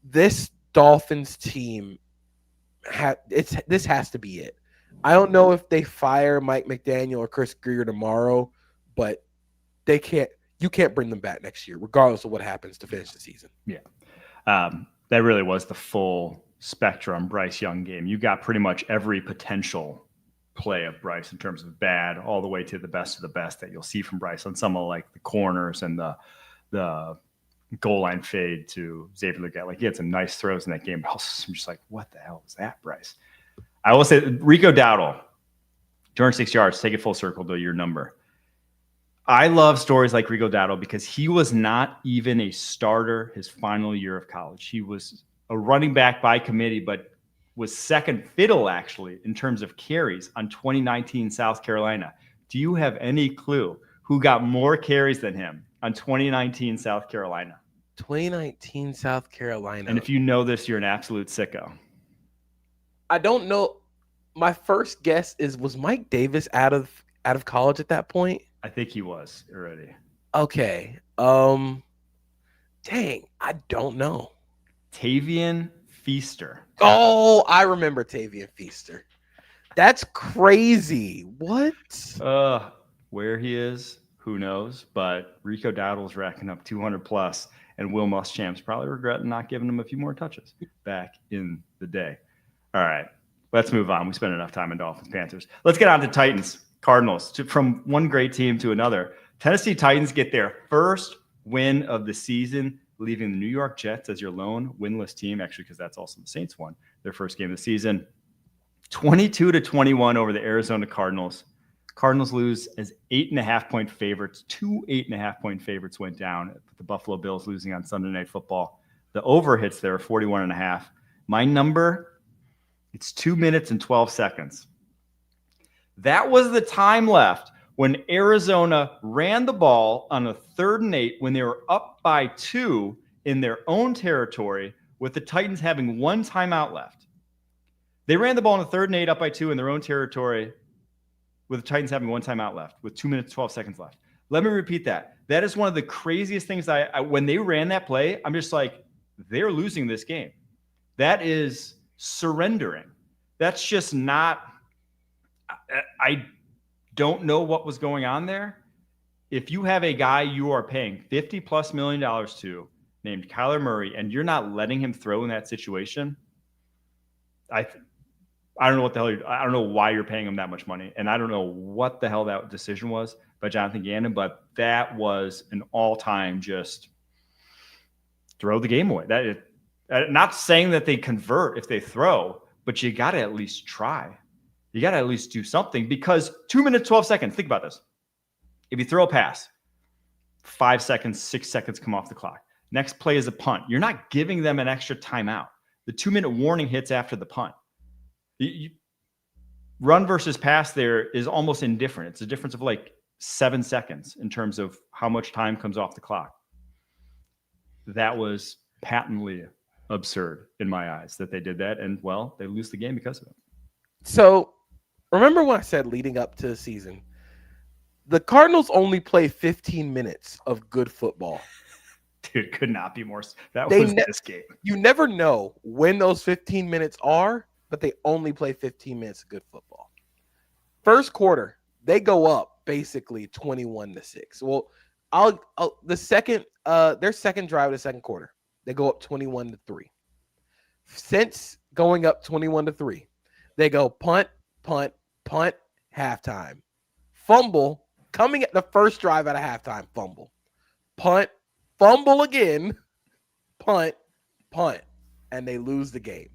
this Dolphins team. This has to be it. I don't know if they fire Mike McDaniel or Chris Grier tomorrow, but you can't bring them back next year, regardless of what happens to finish the season. Yeah. that really was the full spectrum Bryce Young game. You got pretty much every potential play of Bryce in terms of bad all the way to the best of the best that you'll see from Bryce on some of like the corners and the goal line fade to Xavier Legette. Like he had some nice throws in that game, but I'm just like, what the hell was that, Bryce? I will say Rico Dowdle, 206 yards, take it full circle to your number. I love stories like Rico Dowdle because he was not even a starter his final year of college. He was a running back by committee, but was second fiddle actually in terms of carries on 2019 South Carolina. Do you have any clue who got more carries than him on 2019 South Carolina? 2019 South Carolina. And if you know this, you're an absolute sicko. I don't know. My first guess was Mike Davis out of college at that point? I think he was already. Okay. Dang, I don't know. Tavian Feaster. Oh, I remember Tavian Feaster. That's crazy. What? Where he is, who knows? But Rico Dowdle's racking up 200 plus, and Will Muschamp's probably regretting not giving him a few more touches back in the day. All right, let's move on. We spent enough time on Dolphins, Panthers. Let's get on to Titans, Cardinals. From one great team to another. Tennessee Titans get their first win of the season, leaving the New York Jets as your lone winless team, actually, because that's also the Saints won their first game of the season. 22-21 over the Arizona Cardinals. Cardinals lose as 8.5-point favorites. 2 8.5-point favorites went down. The Buffalo Bills losing on Sunday Night Football. The over hits there, 41.5. My number, it's 2 minutes and 12 seconds. That was the time left when Arizona ran the ball on a 3rd and 8 when they were up by 2 in their own territory with the Titans having 1 timeout left. They ran the ball on a 3rd and 8 up by 2 in their own territory with the Titans having 1 timeout left with 2 minutes, 12 seconds left. Let me repeat that. That is one of the craziest things when they ran that play, I'm just like, they're losing this game. That is surrendering. That's just not, I don't know what was going on there. If you have a guy you are paying $50+ million to named Kyler Murray and you're not letting him throw in that situation, I don't know what the hell I don't know why you're paying him that much money. And I don't know what the hell that decision was by Jonathan Gannon, but that was an all-time just throw the game away. Not saying that they convert if they throw, but you got to at least try. You got to at least do something because 2 minutes, 12 seconds. Think about this. If you throw a pass, 5 seconds, 6 seconds come off the clock. Next play is a punt. You're not giving them an extra timeout. The 2-minute warning hits after the punt. Run versus pass there is almost indifferent. It's a difference of like 7 seconds in terms of how much time comes off the clock. That was patently absurd in my eyes that they did that. And, well, they lose the game because of it. So, remember when I said leading up to the season, the Cardinals only play 15 minutes of good football. Dude, could not be more. That was this game. You never know when those 15 minutes are, but they only play 15 minutes of good football. First quarter, they go up basically 21-6. Well, their second drive of the second quarter, they go up 21-3. Since going up 21-3, they go punt, halftime, fumble, coming at the first drive at a halftime, fumble, punt, fumble again, punt, and they lose the game.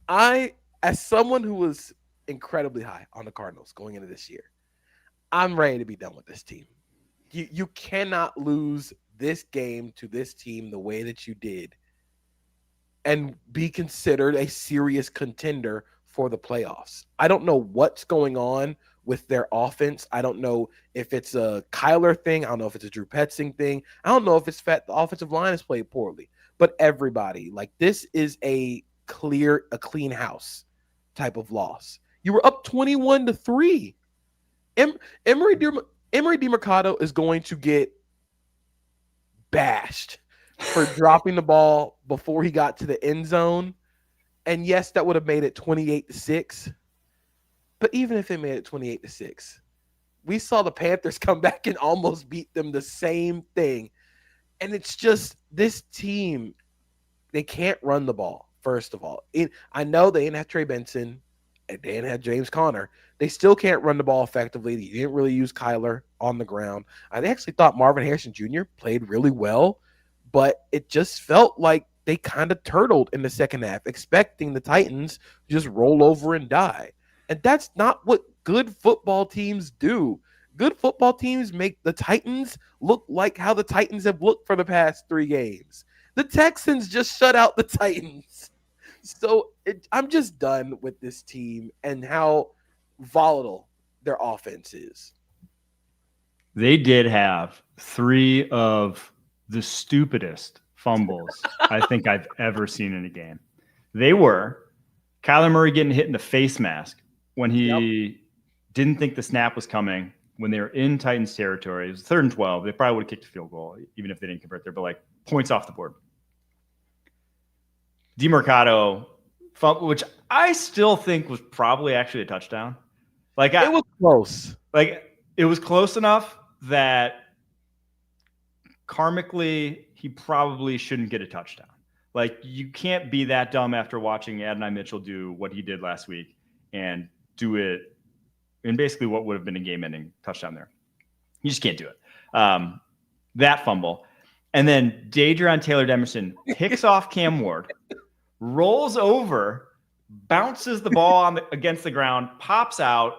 As someone who was incredibly high on the Cardinals going into this year, I'm ready to be done with this team. You cannot lose this game to this team the way that you did and be considered a serious contender for the playoffs. I don't know what's going on with their offense. I don't know if it's a Kyler thing. I don't know if it's a Drew Petzing thing. I don't know if it's the offensive line has played poorly. But everybody, like, this is a clean house type of loss. You were up 21-3. Emery DeMercado is going to get bashed for dropping the ball before he got to the end zone. And yes, that would have made it 28-6. But even if it made it 28-6, we saw the Panthers come back and almost beat them the same thing. And it's just this team they can't run the ball, first of all. I know they didn't have Trey Benson and they didn't have James Conner. They still can't run the ball effectively. They didn't really use Kyler on the ground. I actually thought Marvin Harrison Jr. played really well, but it just felt like they kind of turtled in the second half, expecting the Titans to just roll over and die. And that's not what good football teams do. Good football teams make the Titans look like how the Titans have looked for the past 3 games. The Texans just shut out the Titans. So I'm just done with this team and how volatile their offense is. They did have 3 of the stupidest fumbles I think I've ever seen in a game. They were Kyler Murray getting hit in the face mask when he didn't think the snap was coming when they were in Titans territory. It was 3rd and 12. They probably would have kicked a field goal, even if they didn't convert there, but like points off the board. DeMercado, which I still think was probably actually a touchdown. It was close. It was close enough that karmically he probably shouldn't get a touchdown. You can't be that dumb after watching Adonai Mitchell do what he did last week and do it in basically what would have been a game-ending touchdown there. You just can't do it. That fumble. And then Daedron Taylor-Demerson picks off Cam Ward, rolls over, bounces the ball against the ground, pops out.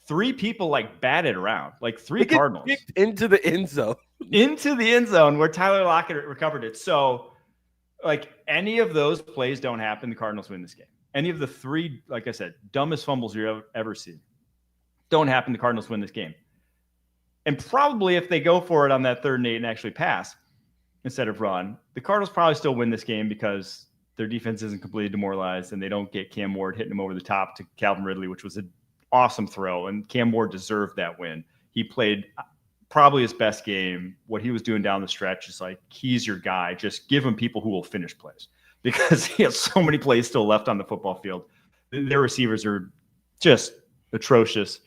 3 people batted around, 3 Cardinals. Kicked into the end zone. Into the end zone where Tyler Lockett recovered it. So, any of those plays don't happen, the Cardinals win this game. Any of the 3, like I said, dumbest fumbles you've ever seen don't happen, the Cardinals win this game. And probably if they go for it on that 3rd and 8 and actually pass instead of run, the Cardinals probably still win this game because their defense isn't completely demoralized and they don't get Cam Ward hitting him over the top to Calvin Ridley, which was an awesome throw. And Cam Ward deserved that win. He played probably his best game. What he was doing down the stretch is he's your guy. Just give him people who will finish plays because he has so many plays still left on the football field. Their receivers are just atrocious.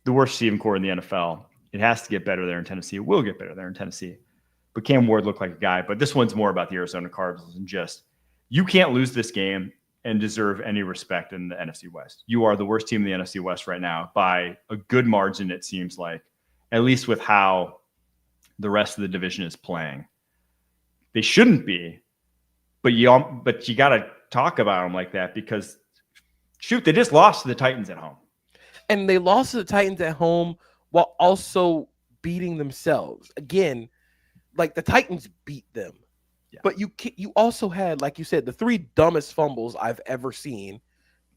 The worst receiving core in the NFL. It has to get better there in Tennessee. It will get better there in Tennessee. But Cam Ward looked like a guy. But this one's more about the Arizona Cardinals and just you can't lose this game and deserve any respect in the NFC West. You are the worst team in the NFC West right now by a good margin, it seems like, at least with how the rest of the division is playing. They shouldn't be, but you got to talk about them like that because, shoot, they just lost to the Titans at home. And they lost to the Titans at home while also beating themselves. Again, the Titans beat them. Yeah. But you also had, like you said, the 3 dumbest fumbles I've ever seen.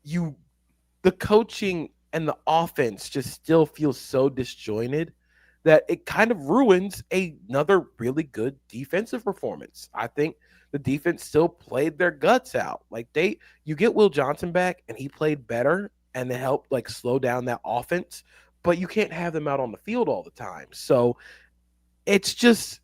The coaching and the offense just still feels so disjointed that it kind of ruins another really good defensive performance. I think the defense still played their guts out. You get Will Johnson back and he played better and it helped slow down that offense, but you can't have them out on the field all the time. So it's just,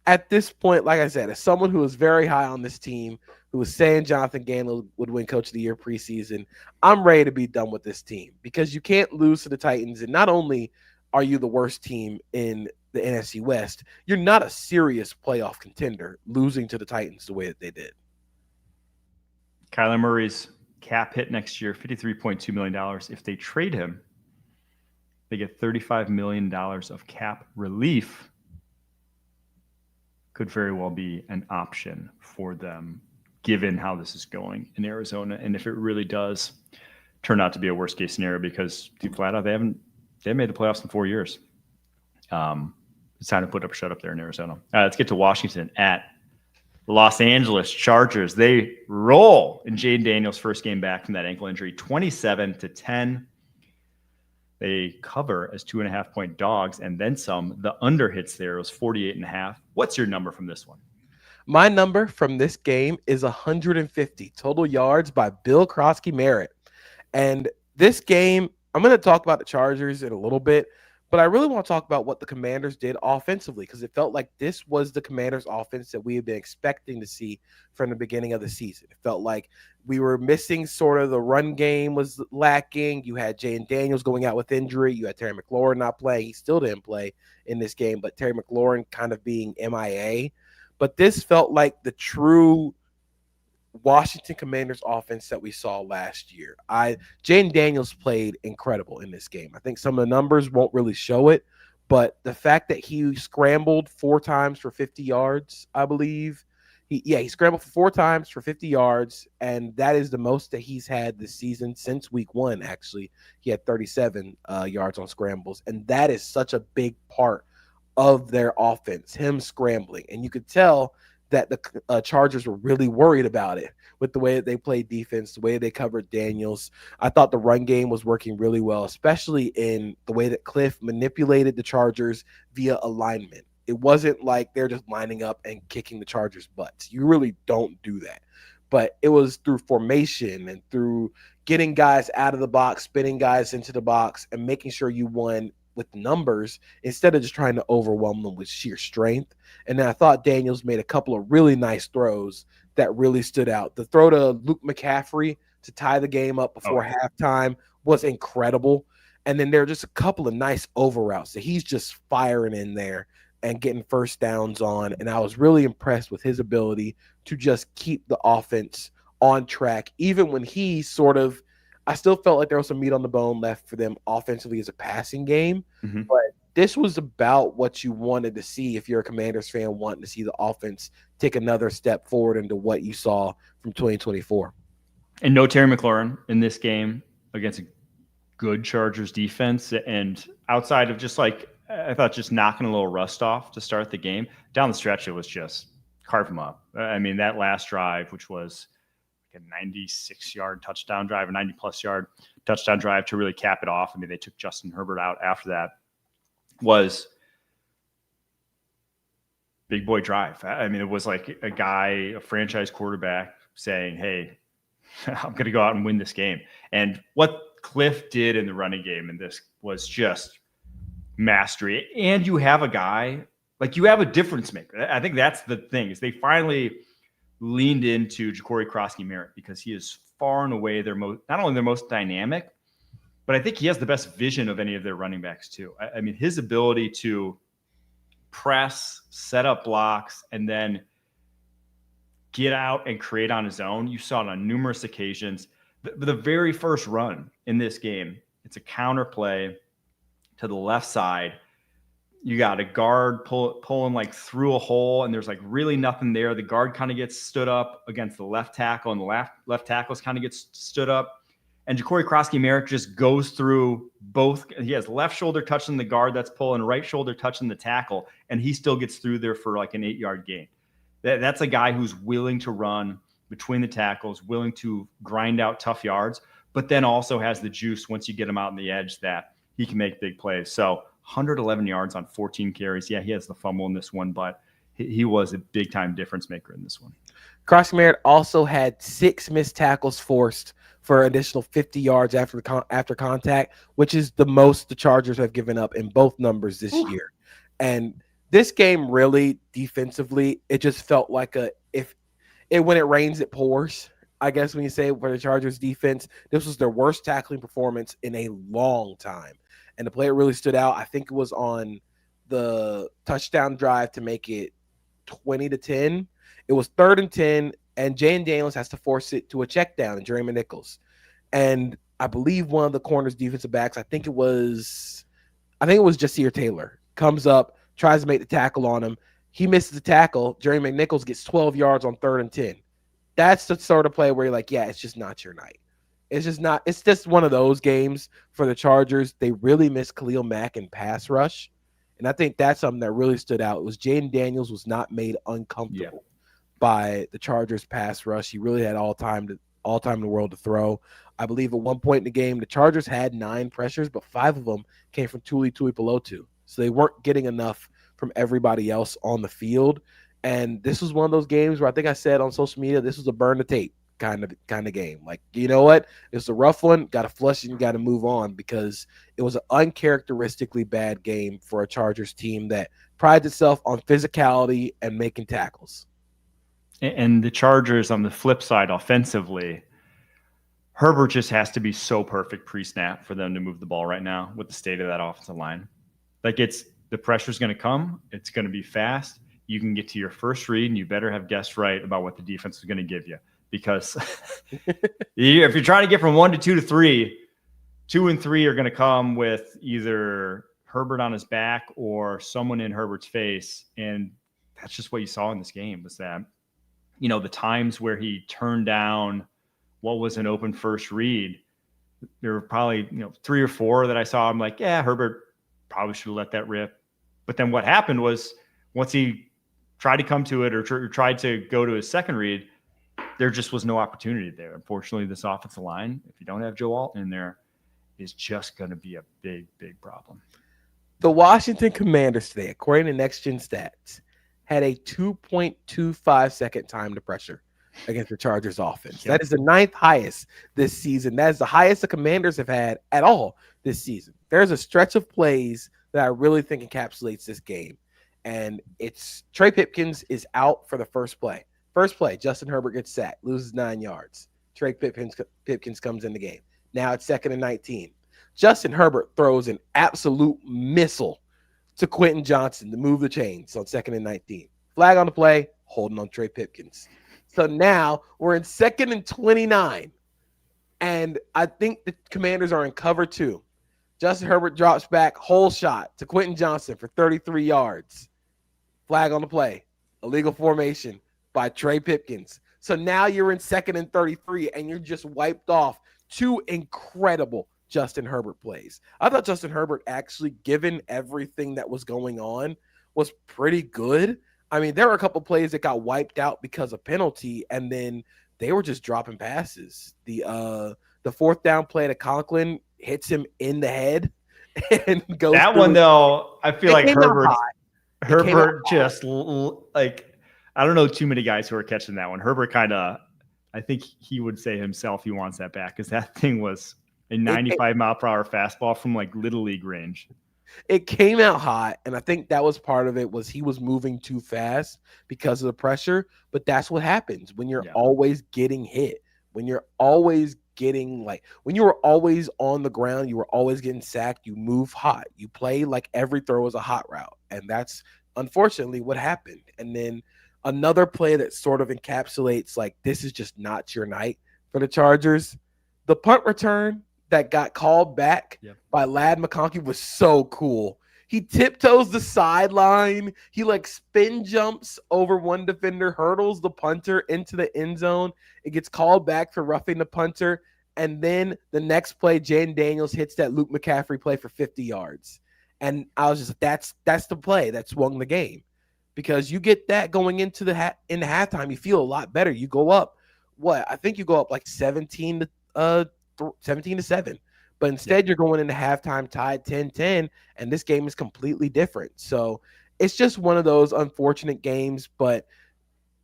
at this point, like I said, as someone who was very high on this team, who was saying Jonathan Gannon would win Coach of the Year preseason, I'm ready to be done with this team because you can't lose to the Titans. And not only are you the worst team in the NFC West, you're not a serious playoff contender losing to the Titans the way that they did. Kyler Murray's cap hit next year, $53.2 million. If they trade him, they get $35 million of cap relief. Could very well be an option for them given how this is going in Arizona. And if it really does turn out to be a worst case scenario, because flat out, they haven't made the playoffs in 4 years. It's time to put up or shut up there in Arizona. Let's get to Washington at Los Angeles Chargers. They roll in Jaden Daniels' first game back from that ankle injury, 27-10. They cover as 2.5-point dogs and then some. The under hits there was 48.5. What's your number from this one? My number from this game is 150 total yards by Bill Krosky-Merritt. And this game, I'm going to talk about the Chargers in a little bit, but I really want to talk about what the Commanders did offensively because it felt like this was the Commanders' offense that we had been expecting to see from the beginning of the season. It felt like we were missing sort of the run game was lacking. You had Jaden Daniels going out with injury. You had Terry McLaurin not playing. He still didn't play in this game, but Terry McLaurin kind of being MIA. But this felt like the true Washington Commanders offense that we saw last year. Jaden Daniels played incredible in this game. I think some of the numbers won't really show it, but the fact that he scrambled 4 times for 50 yards, I believe. He scrambled 4 times for 50 yards, and that is the most that he's had this season since week 1, actually. He had 37 yards on scrambles, and that is such a big part of their offense, him scrambling. And you could tell that the Chargers were really worried about it with the way that they played defense, the way they covered Daniels. I thought the run game was working really well, especially in the way that Cliff manipulated the Chargers via alignment. It wasn't like they're just lining up and kicking the Chargers' butts. You really don't do that. But it was through formation and through getting guys out of the box, spinning guys into the box, and making sure you won with numbers instead of just trying to overwhelm them with sheer strength. And then I thought Daniels made a couple of really nice throws that really stood out. The throw to Luke McCaffrey to tie the game up before halftime was incredible. And then there are just a couple of nice over routes that he's just firing in there and getting first downs on. And I was really impressed with his ability to just keep the offense on track, even when he I still felt like there was some meat on the bone left for them offensively as a passing game. Mm-hmm. But this was about what you wanted to see if you're a Commanders fan, wanting to see the offense take another step forward into what you saw from 2024. And no Terry McLaurin in this game against a good Chargers defense. And outside of I thought just knocking a little rust off to start the game, down the stretch, it was just carve them up. I mean, that last drive, which was a 96-yard touchdown drive, a 90-plus yard touchdown drive to really cap it off. I mean, they took Justin Herbert out after that. Was big boy drive. I mean, it was like a franchise quarterback saying, hey, I'm going to go out and win this game. And what Cliff did in the running game in this was just mastery. And you have a guy, you have a difference maker. I think that's the thing, is they finally leaned into Ja'Cory Krosky-Merritt because he is far and away not only their most dynamic, but I think he has the best vision of any of their running backs too. I mean, his ability to press, set up blocks, and then get out and create on his own. You saw it on numerous occasions. The very first run in this game, it's a counter play to the left side. You got a guard pulling through a hole, and there's really nothing there. The guard kind of gets stood up against the left tackle, and the left tackles kind of gets stood up. And Ja'Cory Krosky-Merritt just goes through both. He has left shoulder touching the guard that's pulling, right shoulder touching the tackle, and he still gets through there for an 8-yard gain. That's a guy who's willing to run between the tackles, willing to grind out tough yards, but then also has the juice once you get him out on the edge that he can make big plays. So 111 yards on 14 carries. Yeah, he has the fumble in this one, but he was a big-time difference maker in this one. Krosky-Merritt also had 6 missed tackles forced for an additional 50 yards after contact, which is the most the Chargers have given up in both numbers this year. And this game really, defensively, it just felt like when it rains, it pours. I guess when you say for the Chargers defense, this was their worst tackling performance in a long time. And the play that really stood out, I think it was on the touchdown drive to make it 20-10. It was 3rd and 10, and Jaden Daniels has to force it to a check down and Jeremy Nichols. And I believe one of the corners defensive backs, I think it was Jasir Taylor, comes up, tries to make the tackle on him. He misses the tackle. Jeremy McNichols gets 12 yards on 3rd and 10. That's the sort of play where you're like, yeah, it's just not your night. It's just one of those games for the Chargers. They really missed Khalil Mack in pass rush. And I think that's something that really stood out. It was Jaden Daniels was not made uncomfortable by the Chargers pass rush. He really had all time in the world to throw. I believe at one point in the game, the Chargers had 9 pressures, but 5 of them came from Tuli Tuipulotu. So they weren't getting enough from everybody else on the field. And this was one of those games where I think I said on social media, this was a burn the tape kind of game. Like, you know what? It's a rough one. Got to flush and you got to move on, because it was an uncharacteristically bad game for a Chargers team that prides itself on physicality and making tackles. And the Chargers, on the flip side, offensively, Herbert just has to be so perfect pre-snap for them to move the ball right now with the state of that offensive line. The pressure's going to come. It's going to be fast. You can get to your first read, and you better have guessed right about what the defense is going to give you. because if you're trying to get from 1 to 2 to 3, 2 and 3 are going to come with either Herbert on his back or someone in Herbert's face. And that's just what you saw in this game, was that, the times where he turned down what was an open first read, there were probably, 3 or 4 that I saw. I'm like, yeah, Herbert probably should have let that rip. But then what happened was, once he tried to come to it or tried to go to his second read, there just was no opportunity there. Unfortunately, this offensive line, if you don't have Joe Alt in there, is just going to be a big, big problem. The Washington Commanders today, according to Next Gen Stats, had a 2.25 second time to pressure against the Chargers offense. That is the 9th highest this season. That is the highest the Commanders have had at all this season. There's a stretch of plays that I really think encapsulates this game. And it's Trey Pipkins is out for the first play. First play, Justin Herbert gets sacked, loses 9 yards. Trey Pipkins comes in the game. Now it's 2nd and 19. Justin Herbert throws an absolute missile to Quentin Johnson to move the chains on 2nd and 19. Flag on the play, holding on Trey Pipkins. So now we're in 2nd and 29. And I think the Commanders are in cover 2. Justin Herbert drops back, whole shot to Quentin Johnson for 33 yards. Flag on the play. Illegal formation by Trey Pipkins. So now you're in 2nd and 33, and you're just wiped off 2 incredible Justin Herbert plays. I thought Justin Herbert, actually, given everything that was going on, was pretty good. I mean, there were a couple plays that got wiped out because of penalty, and then they were just dropping passes. The 4th down play to Conklin hits him in the head and goes. That one, though, I feel like Herbert just like, I don't know too many guys who are catching that one. Herbert kind of, I think he would say himself he wants that back, because that thing was a 95-mile-per-hour fastball from like Little League range. It came out hot, and I think that was part of it, was he was moving too fast because of the pressure. But that's what happens when you're always getting hit, when you're always getting when you were always on the ground, you were always getting sacked, you move hot, you play like every throw is a hot route. And that's unfortunately what happened. And then another play that sort of encapsulates this is just not your night for the Chargers. The punt return that got called back by Ladd McConkey was so cool. He tiptoes the sideline. He spin jumps over one defender, hurdles the punter into the end zone. It gets called back for roughing the punter. And then the next play, Jaden Daniels hits that Luke McCaffrey play for 50 yards. And I was just, that's the play that swung the game, because you get that going into the halftime, you feel a lot better. You go up, I think you go up 17 to 7. But instead, you're going into halftime tied 10-10, and this game is completely different. So it's just one of those unfortunate games, but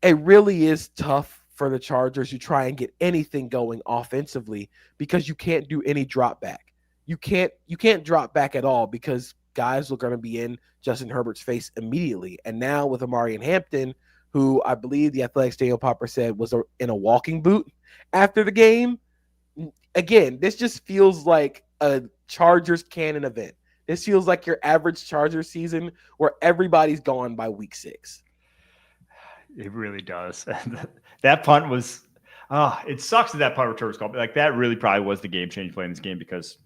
it really is tough for the Chargers to try and get anything going offensively, because you can't do any drop back. You can't drop back at all, because guys are going to be in Justin Herbert's face immediately. And now with Amari and Hampton, who I believe the Athletics Daniel Popper said was in a walking boot after the game. Again, this just feels like a Chargers canon event. This feels like your average Chargers season where everybody's gone by week 6. It really does. That punt was, it sucks that punt return was called. That really probably was the game-changing play in this game, because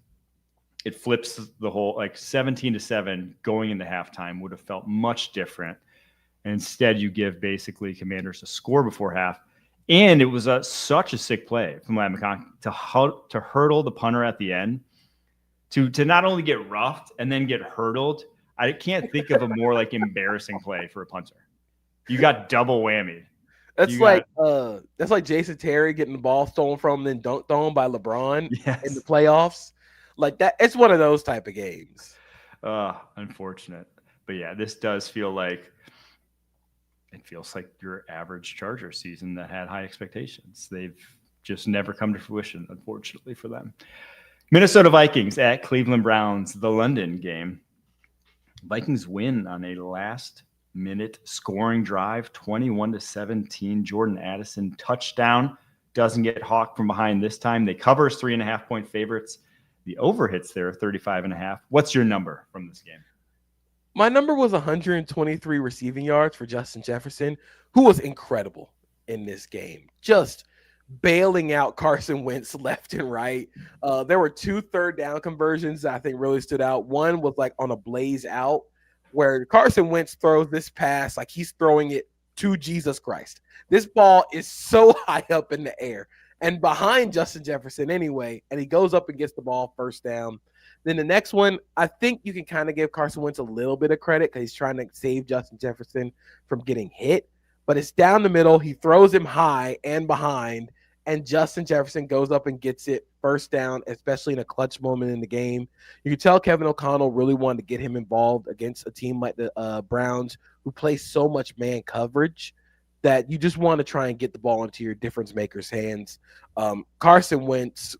it flips the whole 17-7 going into halftime would have felt much different. And instead, you give basically Commanders a score before half. And it was such a sick play from Ladd McConkey to hurdle the punter at the end, to not only get roughed and then get hurdled. I can't think of a more embarrassing play for a punter. You got double whammy. That's like Jason Terry getting the ball stolen from him, then dunked on by LeBron in the playoffs. Like that, it's one of those type of games. Unfortunate. But yeah, this does feel like your average Charger season that had high expectations. They've just never come to fruition, unfortunately for them. Minnesota Vikings at Cleveland Browns, the London game. Vikings win on a last-minute scoring drive, 21-17. Jordan Addison touchdown. Doesn't get hawked from behind this time. They cover as 3.5-point favorites. The over hits there, 35.5. What's your number from this game? My number was 123 receiving yards for Justin Jefferson, who was incredible in this game. Just bailing out Carson Wentz left and right. There were 2 third-down conversions that I think really stood out. One was like on a blaze out where Carson Wentz throws this pass like he's throwing it to Jesus Christ. This ball is so high up in the air and behind Justin Jefferson anyway, and he goes up and gets the ball first down. Then the next one, I think you can kind of give Carson Wentz a little bit of credit because he's trying to save Justin Jefferson from getting hit. But it's down the middle. He throws him high and behind, and Justin Jefferson goes up and gets it first down, especially in a clutch moment in the game. You can tell Kevin O'Connell really wanted to get him involved against a team like the Browns who play so much man coverage that you just want to try and get the ball into your difference makers' hands. Carson Wentz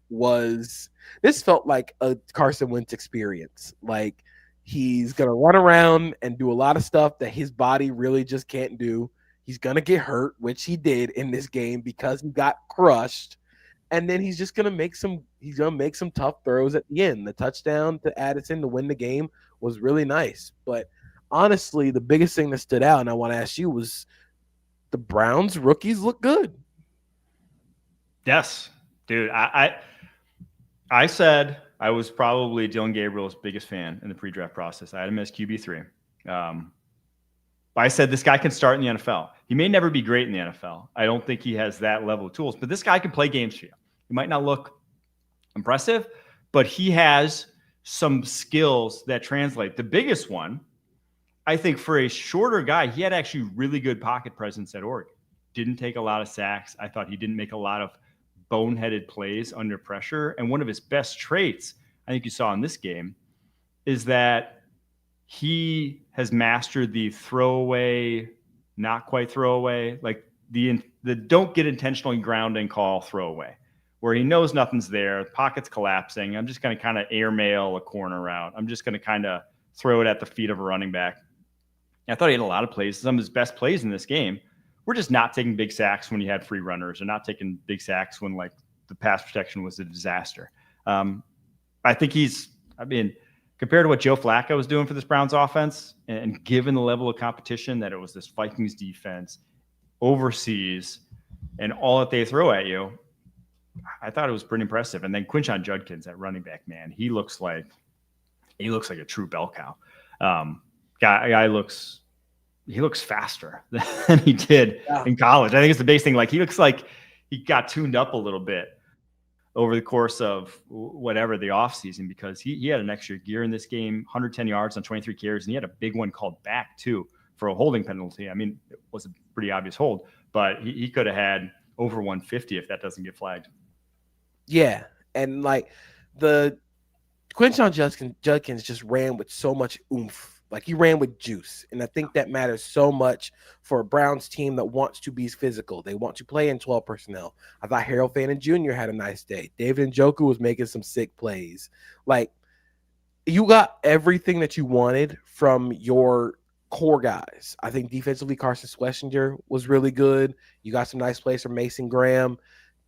this felt like a Carson Wentz experience. Like he's going to run around and do a lot of stuff that his body really just can't do. He's going to get hurt, which he did in this game because he got crushed. And then he's just going to make some tough throws at the end. The touchdown to Addison to win the game was really nice. But honestly, the biggest thing that stood out, and I want to ask you, was the Browns rookies look good. Yes, dude. I said I was probably Dylan Gabriel's biggest fan in the pre-draft process. I had him as QB3. But I said this guy can start in the NFL. He may never be great in the NFL. I don't think he has that level of tools, but this guy can play games for you. He might not look impressive, but he has some skills that translate. The biggest one, I think for a shorter guy, he had actually really good pocket presence at Oregon. Didn't take a lot of sacks. I thought he didn't make a lot of boneheaded plays under pressure. And one of his best traits, I think you saw in this game, is that he has mastered the throwaway, not quite throwaway, like the don't get intentionally ground and call throwaway, where he knows nothing's there, the pocket's collapsing. I'm just going to kind of airmail a corner route. I'm just going to kind of throw it at the feet of a running back. I thought he had a lot of plays. Some of his best plays in this game were just not taking big sacks when he had free runners, or not taking big sacks when like the pass protection was a disaster. I think compared to what Joe Flacco was doing for this Browns offense, and given the level of competition that it was this Vikings defense overseas and all that they throw at you, I thought it was pretty impressive. And then Quinshon Judkins at running back, man, he looks like a true bell cow. Guy looks faster than he did in college. I think it's the biggest thing. Like he looks like he got tuned up a little bit over the course of whatever the offseason, because he had an extra gear in this game, 110 yards on 23 carries, and he had a big one called back too for a holding penalty. I mean, it was a pretty obvious hold, but he could have had over 150 if that doesn't get flagged. Yeah, and like the Quinshon Judkins just ran with so much oomph. Like he ran with juice. And I think that matters so much for a Browns team that wants to be physical. They want to play in 12 personnel. I thought Harold Fannin Jr. had a nice day. David Njoku was making some sick plays. Like you got everything that you wanted from your core guys. I think defensively, Carson Schlesinger was really good. You got some nice plays from Mason Graham.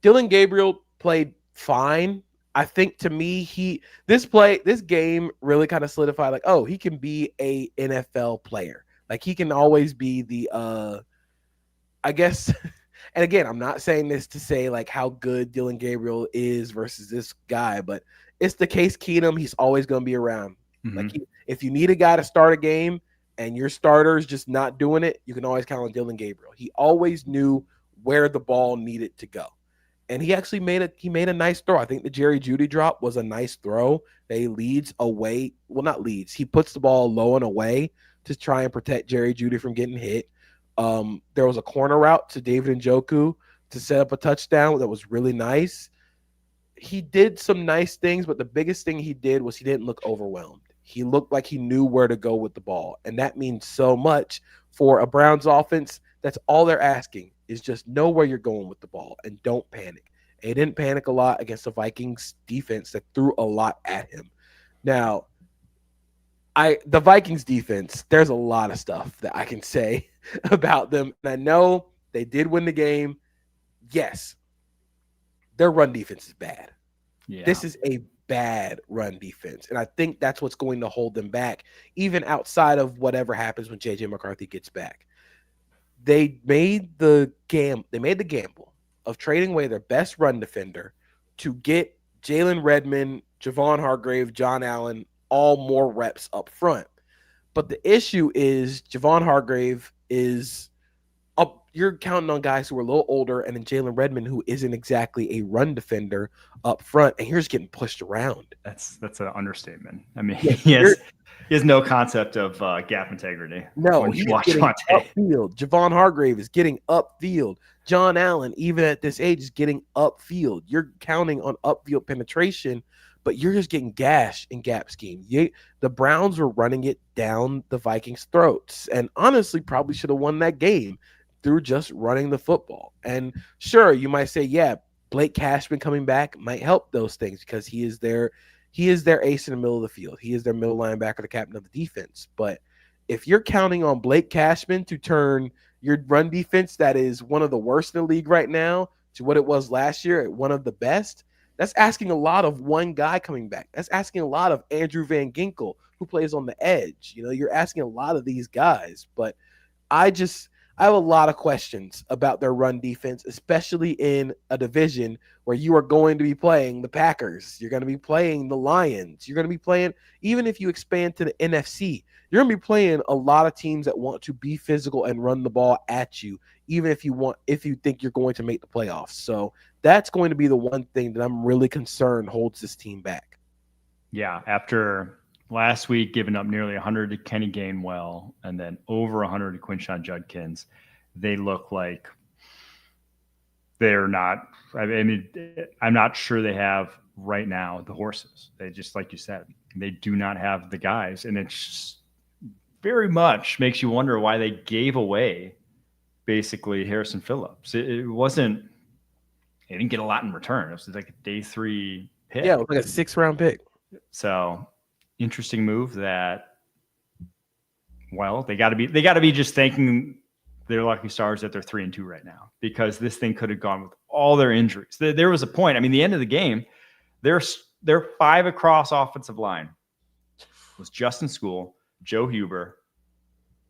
Dylan Gabriel played fine. I think to me, this game really kind of solidified like, oh, he can be a NFL player. Like he can always be the I guess, and again, I'm not saying this to say like how good Dylan Gabriel is versus this guy, but it's the Case Keenum. He's always going to be around. Mm-hmm. Like if you need a guy to start a game and your starter is just not doing it, you can always count on Dylan Gabriel. He always knew where the ball needed to go. And he actually made a nice throw. I think the Jerry Jeudy drop was a nice throw. They leads away. Well, not leads. He puts the ball low and away to try and protect Jerry Jeudy from getting hit. There was a corner route to David Njoku to set up a touchdown that was really nice. He did some nice things, but the biggest thing he did was he didn't look overwhelmed. He looked like he knew where to go with the ball. And that means so much for a Browns offense. That's all they're asking. Is just know where you're going with the ball and don't panic. And he didn't panic a lot against the Vikings defense that threw a lot at him. Now, the Vikings defense, there's a lot of stuff that I can say about them. And I know they did win the game. Yes, their run defense is bad. Yeah. This is a bad run defense. And I think that's what's going to hold them back, even outside of whatever happens when J.J. McCarthy gets back. They made the gamble of trading away their best run defender to get Jalen Redmond, Javon Hargrave, John Allen, all more reps up front. But the issue is Javon Hargrave is up. You're counting on guys who are a little older, and then Jalen Redmond, who isn't exactly a run defender up front, and you're just getting pushed around. That's an understatement. I mean, Yeah, he has no concept of gap integrity. No, he's getting upfield. Javon Hargrave is getting upfield. John Allen, even at this age, is getting upfield. You're counting on upfield penetration, but you're just getting gashed in gap scheme. The Browns were running it down the Vikings' throats, and honestly probably should have won that game through just running the football. And sure, you might say, yeah, Blake Cashman coming back might help those things because he is their ace in the middle of the field. He is their middle linebacker, the captain of the defense. But if you're counting on Blake Cashman to turn your run defense that is one of the worst in the league right now to what it was last year, one of the best, that's asking a lot of one guy coming back. That's asking a lot of Andrew Van Ginkel, who plays on the edge. You're asking a lot of these guys. But I have a lot of questions about their run defense, especially in a division where you are going to be playing the Packers. You're going to be playing the Lions. You're going to be playing, even if you expand to the NFC, you're going to be playing a lot of teams that want to be physical and run the ball at you, even if you think you're going to make the playoffs. So that's going to be the one thing that I'm really concerned holds this team back. Yeah, after last week giving up nearly 100 to Kenny Gainwell and then over 100 to Quinshon Judkins, they look like they're not. I mean, I'm not sure they have right now the horses. They just, like you said, they do not have the guys, and it's very much makes you wonder why they gave away basically Harrison Phillips. It wasn't. They didn't get a lot in return. It was like a day 3 pick. Yeah, it was like a 6th-round pick. So interesting move that, well, they got to be just thanking their lucky stars that they're 3-2 right now, because this thing could have gone with all their injuries. There was a point. I mean, the end of the game, their 5 across offensive line was Justin School, Joe Huber,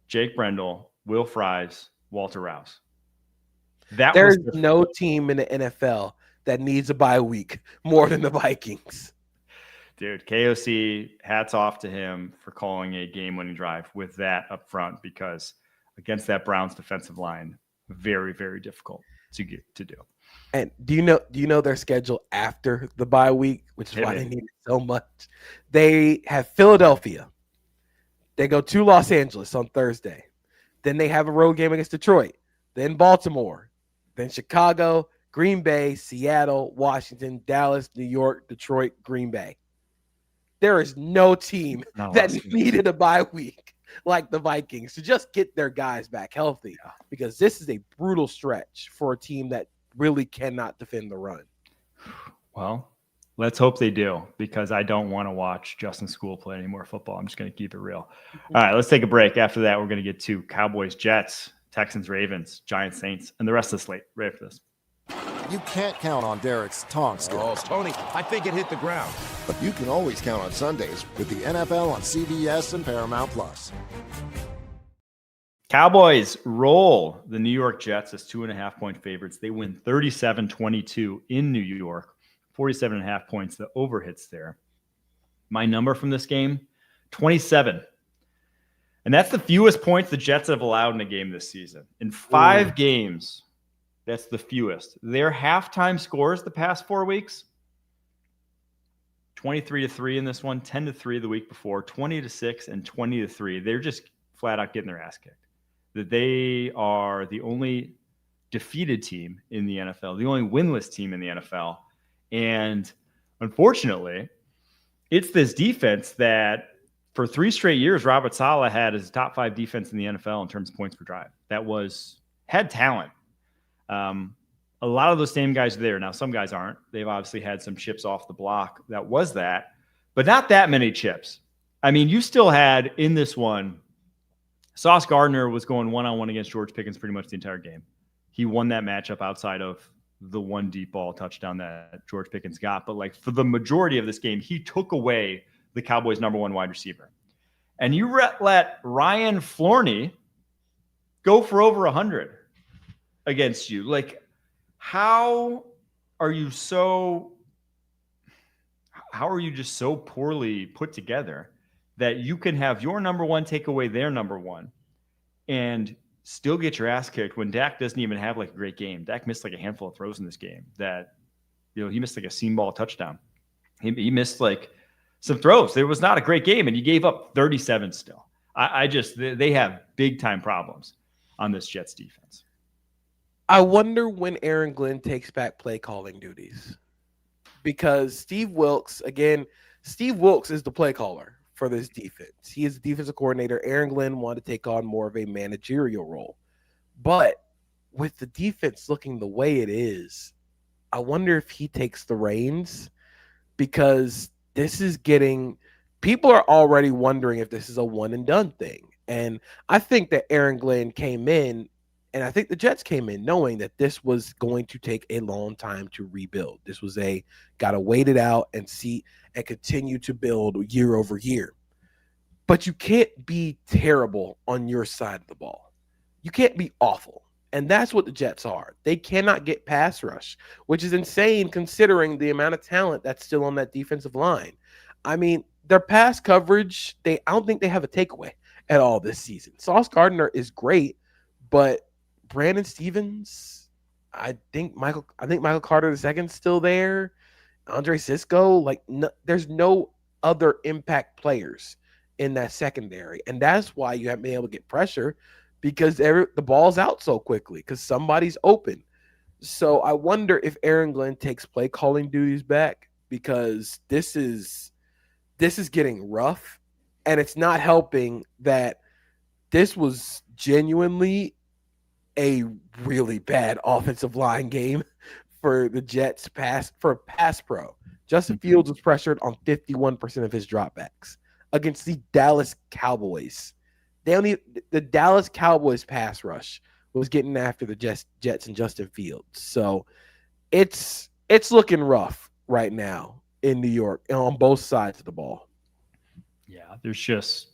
Jake Brendel, Will Fries, Walter Rouse. There's no team in the NFL that needs a bye week more than the Vikings. Dude, KOC, hats off to him for calling a game-winning drive with that up front, because against that Browns defensive line, very, very difficult to do. And do you know their schedule after the bye week, which is why they need it so much? They have Philadelphia. They go to Los Angeles on Thursday. Then they have a road game against Detroit. Then Baltimore. Then Chicago, Green Bay, Seattle, Washington, Dallas, New York, Detroit, Green Bay. There is no team that needed a bye week like the Vikings to just get their guys back healthy, because this is a brutal stretch for a team that really cannot defend the run. Well, let's hope they do, because I don't want to watch Justin School play any more football. I'm just going to keep it real. All right, let's take a break. After that, we're going to get to Cowboys, Jets, Texans, Ravens, Giants, Saints, and the rest of the slate. Ready for this? You can't count on Derek's tong skills. Oh, Tony, I think it hit the ground. But you can always count on Sundays with the NFL on CBS and Paramount Plus. Cowboys roll the New York Jets as 2.5-point favorites. They win 37-22 in New York, 47.5 points. The over hits there. My number from this game, 27. And that's the fewest points the Jets have allowed in a game this season. In 5 games, that's the fewest. Their halftime scores the past 4 weeks, 23-3 in this one, 10-3 the week before, 20-6 and 20-3. They're just flat out getting their ass kicked. That they are the only defeated team in the NFL, the only winless team in the NFL. And unfortunately, it's this defense that for 3 straight years, Robert Saleh had as top 5 defense in the NFL in terms of points per drive. That had talent. A lot of those same guys are there. Now, some guys aren't. They've obviously had some chips off the block. That was that, but not that many chips. I mean, you still had in this one, Sauce Gardner was going one-on-one against George Pickens pretty much the entire game. He won that matchup outside of the one deep ball touchdown that George Pickens got. But like for the majority of this game, he took away the Cowboys' number 1 wide receiver. And you let Ryan Florney go for over 100 against you. Like, how are you just so poorly put together that you can have your number one take away their number one and still get your ass kicked when Dak doesn't even have like a great game? Dak missed like a handful of throws in this game that, he missed like a seam ball touchdown. He missed like some throws. It was not a great game, and you gave up 37 still. They have big time problems on this Jets defense. I wonder when Aaron Glenn takes back play calling duties, because Steve Wilks is the play caller for this defense. He is the defensive coordinator. Aaron Glenn wanted to take on more of a managerial role, but with the defense looking the way it is, I wonder if he takes the reins, because people are already wondering if this is a one and done thing. And I think that Aaron Glenn came in, and I think the Jets came in knowing that this was going to take a long time to rebuild. This was got to wait it out and see and continue to build year over year. But you can't be terrible on your side of the ball. You can't be awful. And that's what the Jets are. They cannot get pass rush, which is insane considering the amount of talent that's still on that defensive line. I mean, their pass coverage, I don't think they have a takeaway at all this season. Sauce Gardner is great, but Brandon Stevens, I think Michael Carter II is still there. Andre Cisco, there's no other impact players in that secondary. And that's why you haven't been able to get pressure, because the ball's out so quickly because somebody's open. So I wonder if Aaron Glenn takes play calling duties back, because this is getting rough, and it's not helping that this was genuinely a really bad offensive line game for the Jets pass pro. Justin Fields was pressured on 51% of his dropbacks against the Dallas Cowboys. The Dallas Cowboys pass rush was getting after the Jets and Justin Fields. So it's looking rough right now in New York on both sides of the ball. Yeah, there's just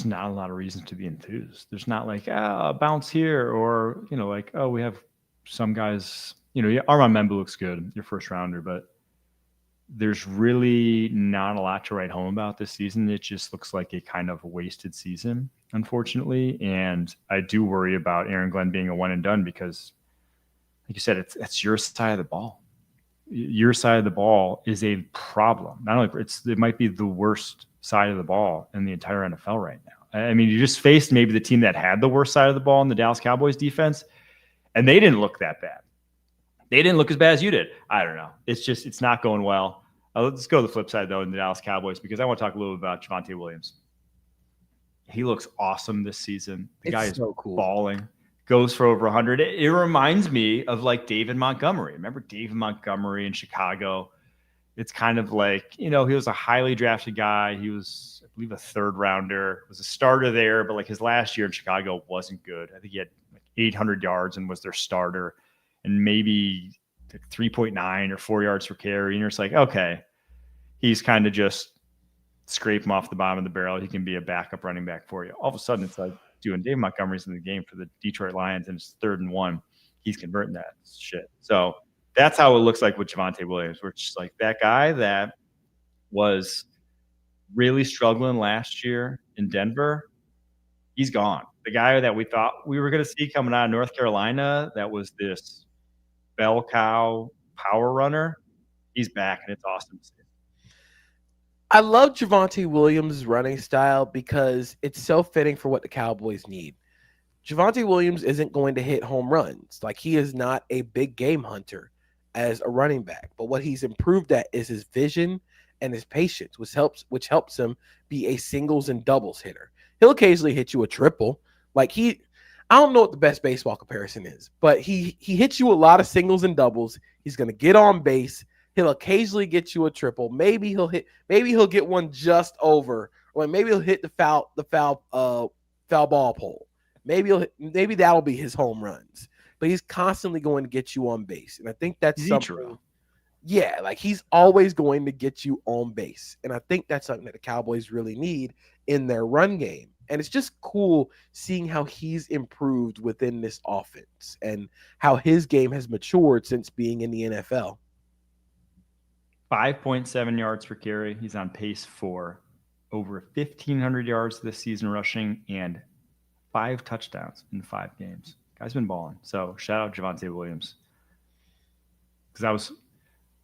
not a lot of reason to be enthused. There's not like a bounce here, or we have some guys. Armand Membu looks good, your first rounder, but there's really not a lot to write home about this season. It just looks like a kind of wasted season, unfortunately. And I do worry about Aaron Glenn being a one and done, because, like you said, it's your side of the ball. Your side of the ball is a problem. Not only it might be the worst side of the ball in the entire NFL right now. I mean, you just faced maybe the team that had the worst side of the ball in the Dallas Cowboys defense, and they didn't look that bad. They didn't look as bad as you did. I don't know. It's not going well. Let's go to the flip side, though, in the Dallas Cowboys, because I want to talk a little bit about Javonte Williams. He looks awesome this season. The guy is so cool. Balling. Goes for over 100. It reminds me of like David Montgomery. Remember David Montgomery in Chicago? It's kind of like, he was a highly drafted guy. He was, I believe, a third rounder. Was a starter there, but like his last year in Chicago wasn't good. I think he had like 800 yards and was their starter, and maybe 3.9 or 4 yards per carry. And you're just like, okay, he's kind of just scrape him off the bottom of the barrel. He can be a backup running back for you. All of a sudden, it's like, doing Dave Montgomery's in the game for the Detroit Lions, and it's 3rd and 1. He's converting that shit. So that's how it looks like with Javonte Williams. We're just like, that guy that was really struggling last year in Denver, he's gone. The guy that we thought we were going to see coming out of North Carolina, that was this bell cow power runner, he's back, and it's awesome to see. I love Javonte Williams' running style because it's so fitting for what the Cowboys need. Javonte Williams isn't going to hit home runs. Like, he is not a big game hunter as a running back. But what he's improved at is his vision and his patience, which helps him be a singles and doubles hitter. He'll occasionally hit you a triple. I don't know what the best baseball comparison is, but he hits you a lot of singles and doubles. He's going to get on base. He'll occasionally get you a triple. Maybe he'll get one just over, or maybe he'll hit the foul ball pole. Maybe that'll be his home runs. But he's constantly going to get you on base, and I think that's something. Yeah, like he's always going to get you on base, and I think that's something that the Cowboys really need in their run game. And it's just cool seeing how he's improved within this offense and how his game has matured since being in the NFL. 5.7 yards per carry. He's on pace for over 1,500 yards this season rushing and 5 touchdowns in 5 games. Guy's been balling. So shout out Javonte Williams. Because I was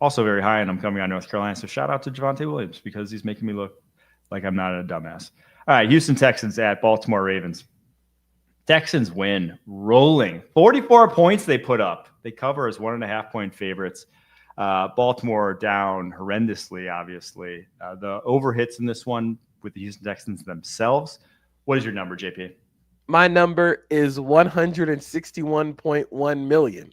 also very high and I'm coming on North Carolina. So shout out to Javonte Williams because he's making me look like I'm not a dumbass. All right, Houston Texans at Baltimore Ravens. Texans win, rolling. 44 points they put up. They cover as 1.5-point favorites. Baltimore down horrendously, obviously. The overhits in this one with the Houston Texans themselves. What is your number, JP? My number is 161.1 million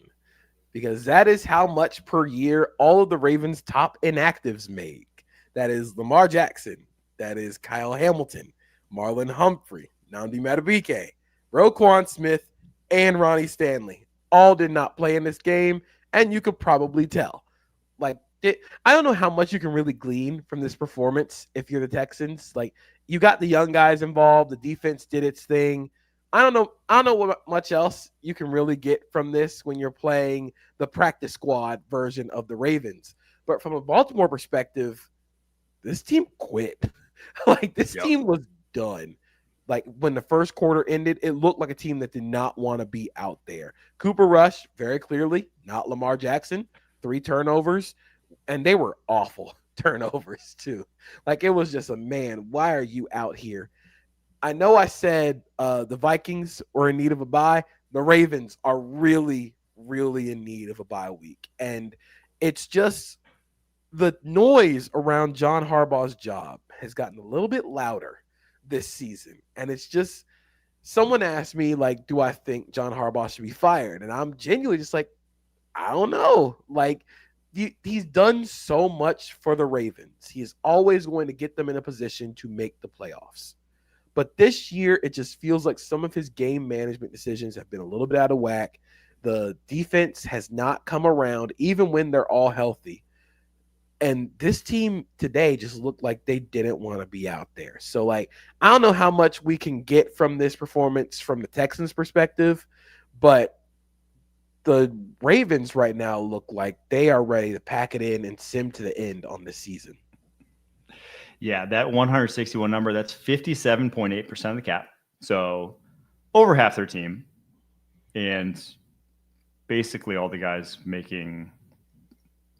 because that is how much per year all of the Ravens' top inactives make. That is Lamar Jackson. That is Kyle Hamilton, Marlon Humphrey, Nnamdi Madubuike, Roquan Smith, and Ronnie Stanley. All did not play in this game, and you could probably tell. I don't know how much you can really glean from this performance if you're the Texans. You got the young guys involved. The defense did its thing. I don't know what much else you can really get from this when you're playing the practice squad version of the Ravens. But from a Baltimore perspective, this team quit. This team was done. When the first quarter ended, it looked like a team that did not want to be out there. Cooper Rush, very clearly, not Lamar Jackson. 3 turnovers, and they were awful turnovers too. It was just man, why are you out here? I know I said the Vikings were in need of a bye. The Ravens are really, really in need of a bye week. And it's just the noise around John Harbaugh's job has gotten a little bit louder this season. And it's just, someone asked me, do I think John Harbaugh should be fired? And I'm genuinely just I don't know. He's done so much for the Ravens. He is always going to get them in a position to make the playoffs. But this year, it just feels like some of his game management decisions have been a little bit out of whack. The defense has not come around, even when they're all healthy. And this team today just looked like they didn't want to be out there. So, I don't know how much we can get from this performance from the Texans' perspective, but the Ravens right now look like they are ready to pack it in and sim to the end on this season. Yeah, that 161 number, that's 57.8% of the cap. So over half their team. And basically all the guys making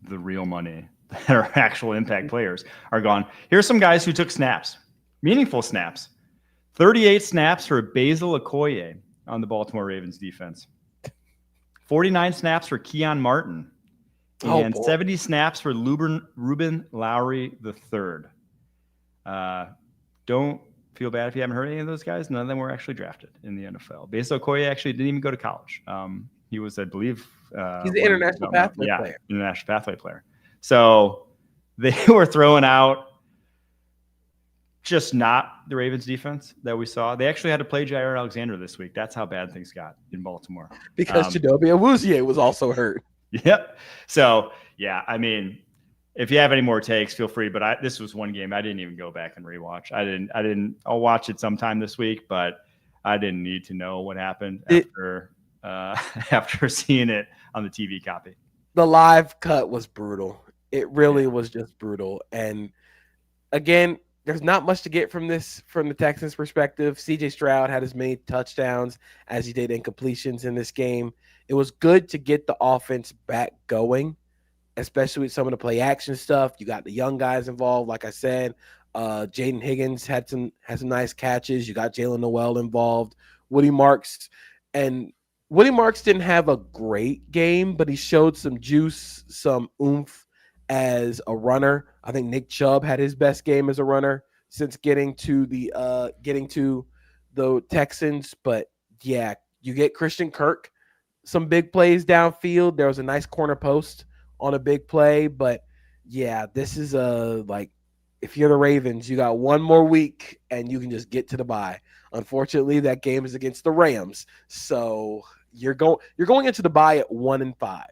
the real money that are actual impact players are gone. Here's some guys who took snaps, meaningful snaps. 38 snaps for Basil Okoye on the Baltimore Ravens defense. 49 snaps for Keon Martin, and 70 snaps for Ruben Lowry III. Don't feel bad if you haven't heard any of those guys. None of them were actually drafted in the NFL. Basil Okoye actually didn't even go to college. He was, I believe, he's an international pathway player. International pathway player. So they were throwing out just not the Ravens defense that we saw. They actually had to play Jair Alexander this week. That's how bad things got in Baltimore. Because Chidobe Awuzie was also hurt. Yep. So, yeah, if you have any more takes, feel free. But this was one game I didn't even go back and rewatch. I'll watch it sometime this week, but I didn't need to know what happened after seeing it on the TV copy. The live cut was brutal. It really was just brutal. And again, there's not much to get from this from the Texans' perspective. C.J. Stroud had as many touchdowns as he did incompletions in this game. It was good to get the offense back going, especially with some of the play action stuff. You got the young guys involved, like I said. Jaden Higgins had some nice catches. You got Jalen Noel involved. Woody Marks didn't have a great game, but he showed some juice, some oomph as a runner. I think Nick Chubb had his best game as a runner since getting to the Texans. But yeah, you get Christian Kirk some big plays downfield. There was a nice corner post on a big play, but yeah, this is if you're the Ravens, you got one more week and you can just get to the bye. Unfortunately, that game is against the Rams, so you're going into the bye at 1-5,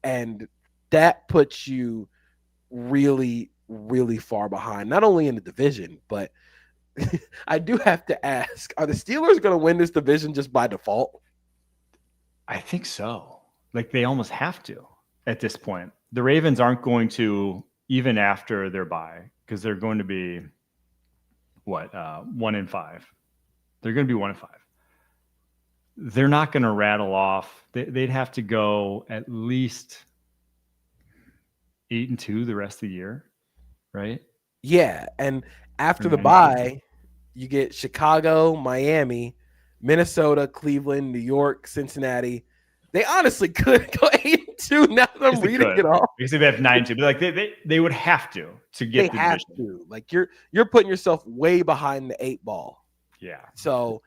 and that puts you really, really far behind, not only in the division, but I do have to ask, are the Steelers going to win this division just by default? I think so. Like they almost have to at this point. The Ravens aren't going to, even after their bye, because they're going to be 1-5. They're going to be 1-5. They're not going to rattle off. They'd have to go at least 8-2 the rest of the year, right? Yeah, and after the bye, you get Chicago, Miami, Minnesota, Cleveland, New York, Cincinnati. They honestly could go 8-2 now that I'm reading it off. Because they have 9-2, but like they would have to get the division. To. Like you're putting yourself way behind the 8 ball. Yeah. So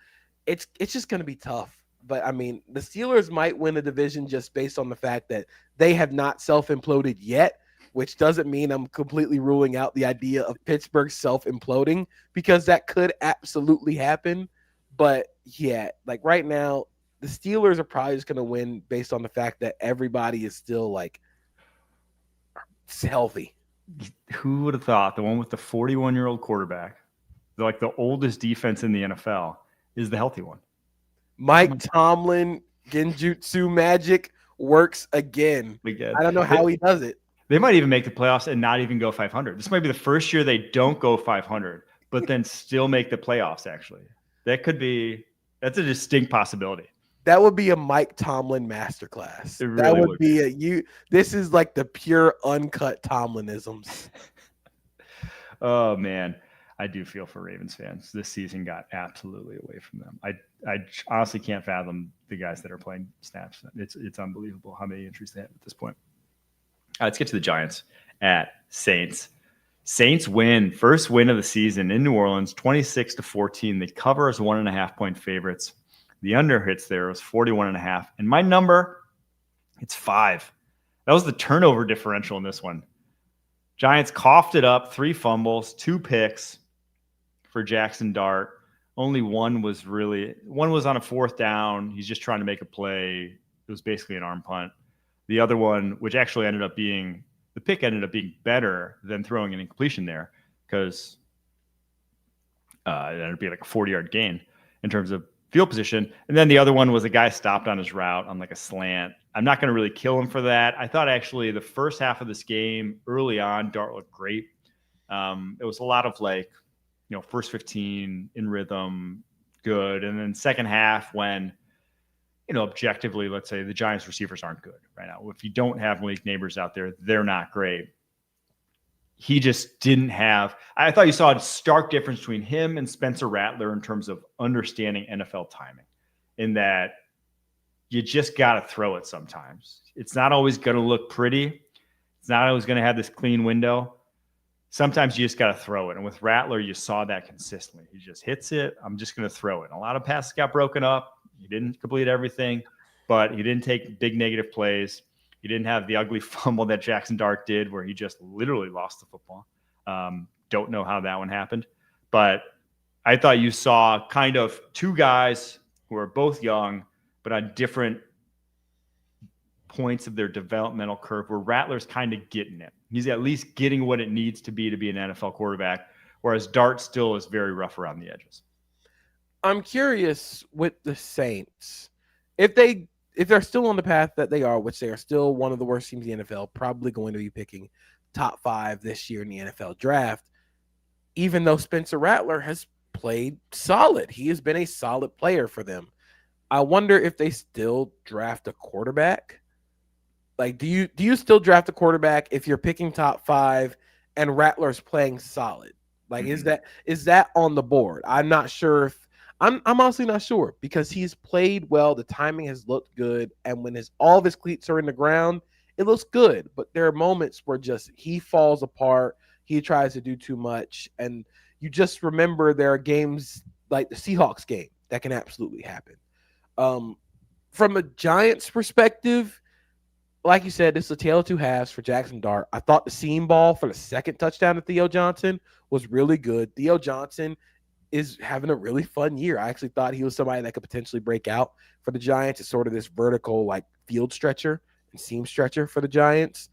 it's just going to be tough. But I mean, the Steelers might win the division just based on the fact that they have not self-imploded yet, which doesn't mean I'm completely ruling out the idea of Pittsburgh self-imploding, because that could absolutely happen. But yeah, like right now, the Steelers are probably just going to win based on the fact that everybody is still like healthy. Who would have thought the one with the 41-year-old quarterback, like the oldest defense in the NFL, is the healthy one? Mike Tomlin, Genjutsu magic works again. I don't know how he does it. They might even make the playoffs and not even go 500. This might be the first year they don't go 500, but then still make the playoffs, actually. That's a distinct possibility. That would be a Mike Tomlin masterclass. Really that would be this is like the pure uncut Tomlinisms. Oh man, I do feel for Ravens fans. This season got absolutely away from them. I honestly can't fathom the guys that are playing snaps. It's unbelievable how many injuries they have at this point. Let's get to the Giants at Saints. Saints win, first win of the season in New Orleans, 26-14. They cover as 1.5-point favorites. The under hits there was 41.5. And my number, it's 5. That was the turnover differential in this one. Giants coughed it up, 3 fumbles, 2 picks for Jackson Dart. Only one was on a 4th down. He's just trying to make a play. It was basically an arm punt. The other one, which actually the pick ended up being better than throwing an incompletion there, because it ended up being like a 40-yard gain in terms of field position. And then the other one was a guy stopped on his route on like a slant. I'm not going to really kill him for that. I thought actually the first half of this game early on, Dart looked great. It was a lot of like, first 15 in rhythm, good. And then second half when, objectively, let's say the Giants receivers aren't good right now. If you don't have Malik Neighbors out there, they're not great. He just didn't have – I thought you saw a stark difference between him and Spencer Rattler in terms of understanding NFL timing, in that you just got to throw it sometimes. It's not always going to look pretty. It's not always going to have this clean window. Sometimes you just got to throw it. And with Rattler, you saw that consistently. He just hits it. I'm just going to throw it. And a lot of passes got broken up. He didn't complete everything, but he didn't take big negative plays. He didn't have the ugly fumble that Jackson Dart did where he just literally lost the football. Don't know how that one happened. But I thought you saw kind of 2 guys who are both young, but on different points of their developmental curve, where Rattler's kind of getting it. He's at least getting what it needs to be an NFL quarterback, whereas Dart still is very rough around the edges. I'm curious with the Saints, if they're still on the path that they are, which they are still one of the worst teams in the NFL, probably going to be picking top 5 this year in the NFL draft, even though Spencer Rattler has played solid. He has been a solid player for them. I wonder if they still draft a quarterback. Like, do you still draft a quarterback if you're picking top 5 and Rattler's playing solid? Like, is that on the board? I'm not sure if I'm honestly not sure, because he's played well. The timing has looked good. And when all of his cleats are in the ground, it looks good. But there are moments where just he falls apart. He tries to do too much. And you just remember there are games like the Seahawks game that can absolutely happen. From a Giants perspective, like you said, this is a tale of 2 halves for Jackson Dart. I thought the seam ball for the second touchdown to Theo Johnson was really good. Theo Johnson is having a really fun year. I actually thought he was somebody that could potentially break out for the Giants. It's sort of this vertical like field stretcher and seam stretcher for the Giants.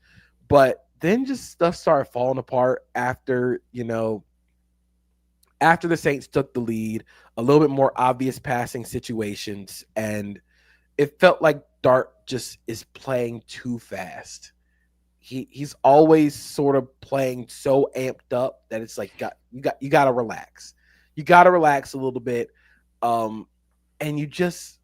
But then just stuff started falling apart after, after the Saints took the lead, a little bit more obvious passing situations, and it felt like Dart just is playing too fast. He's always sort of playing so amped up that it's like you got to relax. You got to relax a little bit, and you just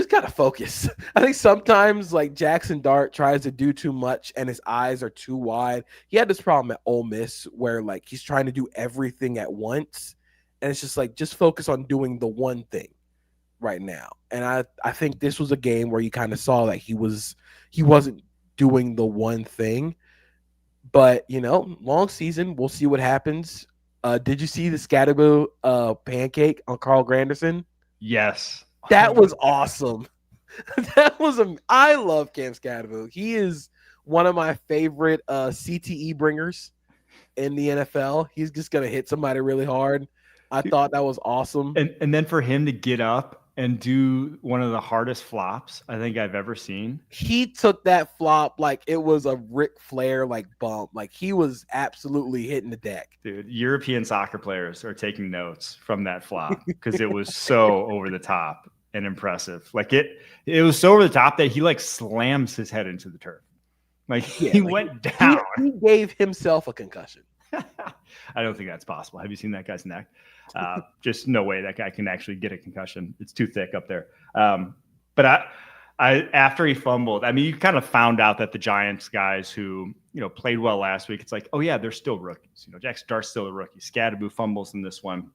got to focus. I think sometimes like Jackson Dart tries to do too much and his eyes are too wide. He had this problem at Ole Miss where like he's trying to do everything at once, and it's just like just focus on doing the one thing right now. And I think this was a game where you kind of saw that he wasn't doing the one thing. But long season, we'll see what happens. Did you see the Scatterboo pancake on Carl Granderson? Yes. That was awesome. I love Cam Scatterboo. He is one of my favorite CTE bringers in the NFL. He's just gonna hit somebody really hard. I thought that was awesome. And then for him to get up and do one of the hardest flops I think I've ever seen. He took that flop like it was a Ric Flair like bump. Like he was absolutely hitting the deck. Dude, European soccer players are taking notes from that flop because it was so over the top and impressive. Like it was so over the top that he like slams his head into the turf. Like he went down. He gave himself a concussion. I don't think that's possible. Have you seen that guy's neck? Just no way that guy can actually get a concussion. It's too thick up there. But I after he fumbled, I mean, you kind of found out that the Giants guys who, played well last week, it's like, oh yeah, they're still rookies. Jackson Dart's still a rookie. Scatterboo fumbles in this one.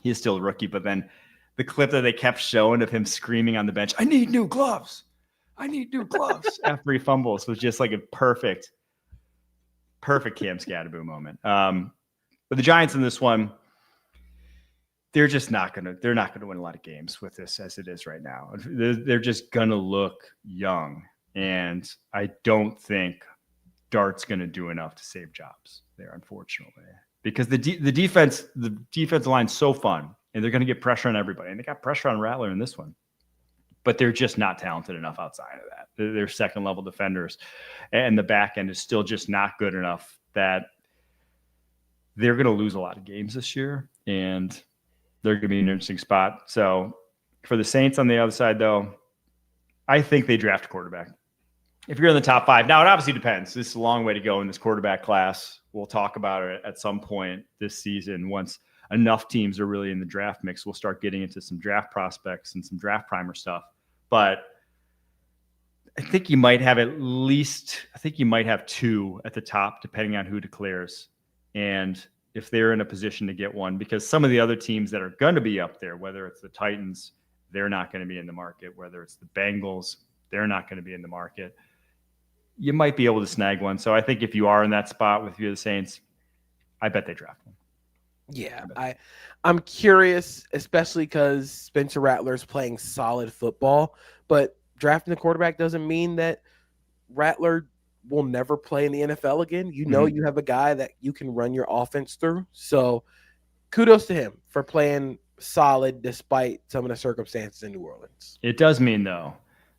He's still a rookie. But then the clip that they kept showing of him screaming on the bench, I need new gloves. I need new gloves after he fumbles was just like a perfect Cam Scatterboo moment. But the Giants in this one, they're not going to win a lot of games with this as it is right now. They're just going to look young. And I don't think Dart's going to do enough to save jobs there, unfortunately, because the defensive line's so fun and they're going to get pressure on everybody. And they got pressure on Rattler in this one, but they're just not talented enough outside of that. They're second level defenders and the back end is still just not good enough that they're going to lose a lot of games this year. And they're going to be an interesting spot. So for the Saints on the other side, though, I think they draft a quarterback. If you're in the top 5, now it obviously depends. This is a long way to go in this quarterback class. We'll talk about it at some point this season. Once enough teams are really in the draft mix, we'll start getting into some draft prospects and some draft primer stuff. But I think you might have 2 at the top, depending on who declares. And if they're in a position to get one, because some of the other teams that are going to be up there, whether it's the Titans, they're not going to be in the market. Whether it's the Bengals, they're not going to be in the market. You might be able to snag one. So I think if you are in that spot with the Saints, I bet they draft one. Yeah, I'm curious, especially because Spencer Rattler's playing solid football, but drafting a quarterback doesn't mean that Rattler will never play in the NFL again. You have a guy that you can run your offense through. So kudos to him for playing solid despite some of the circumstances in New Orleans. It does mean, though,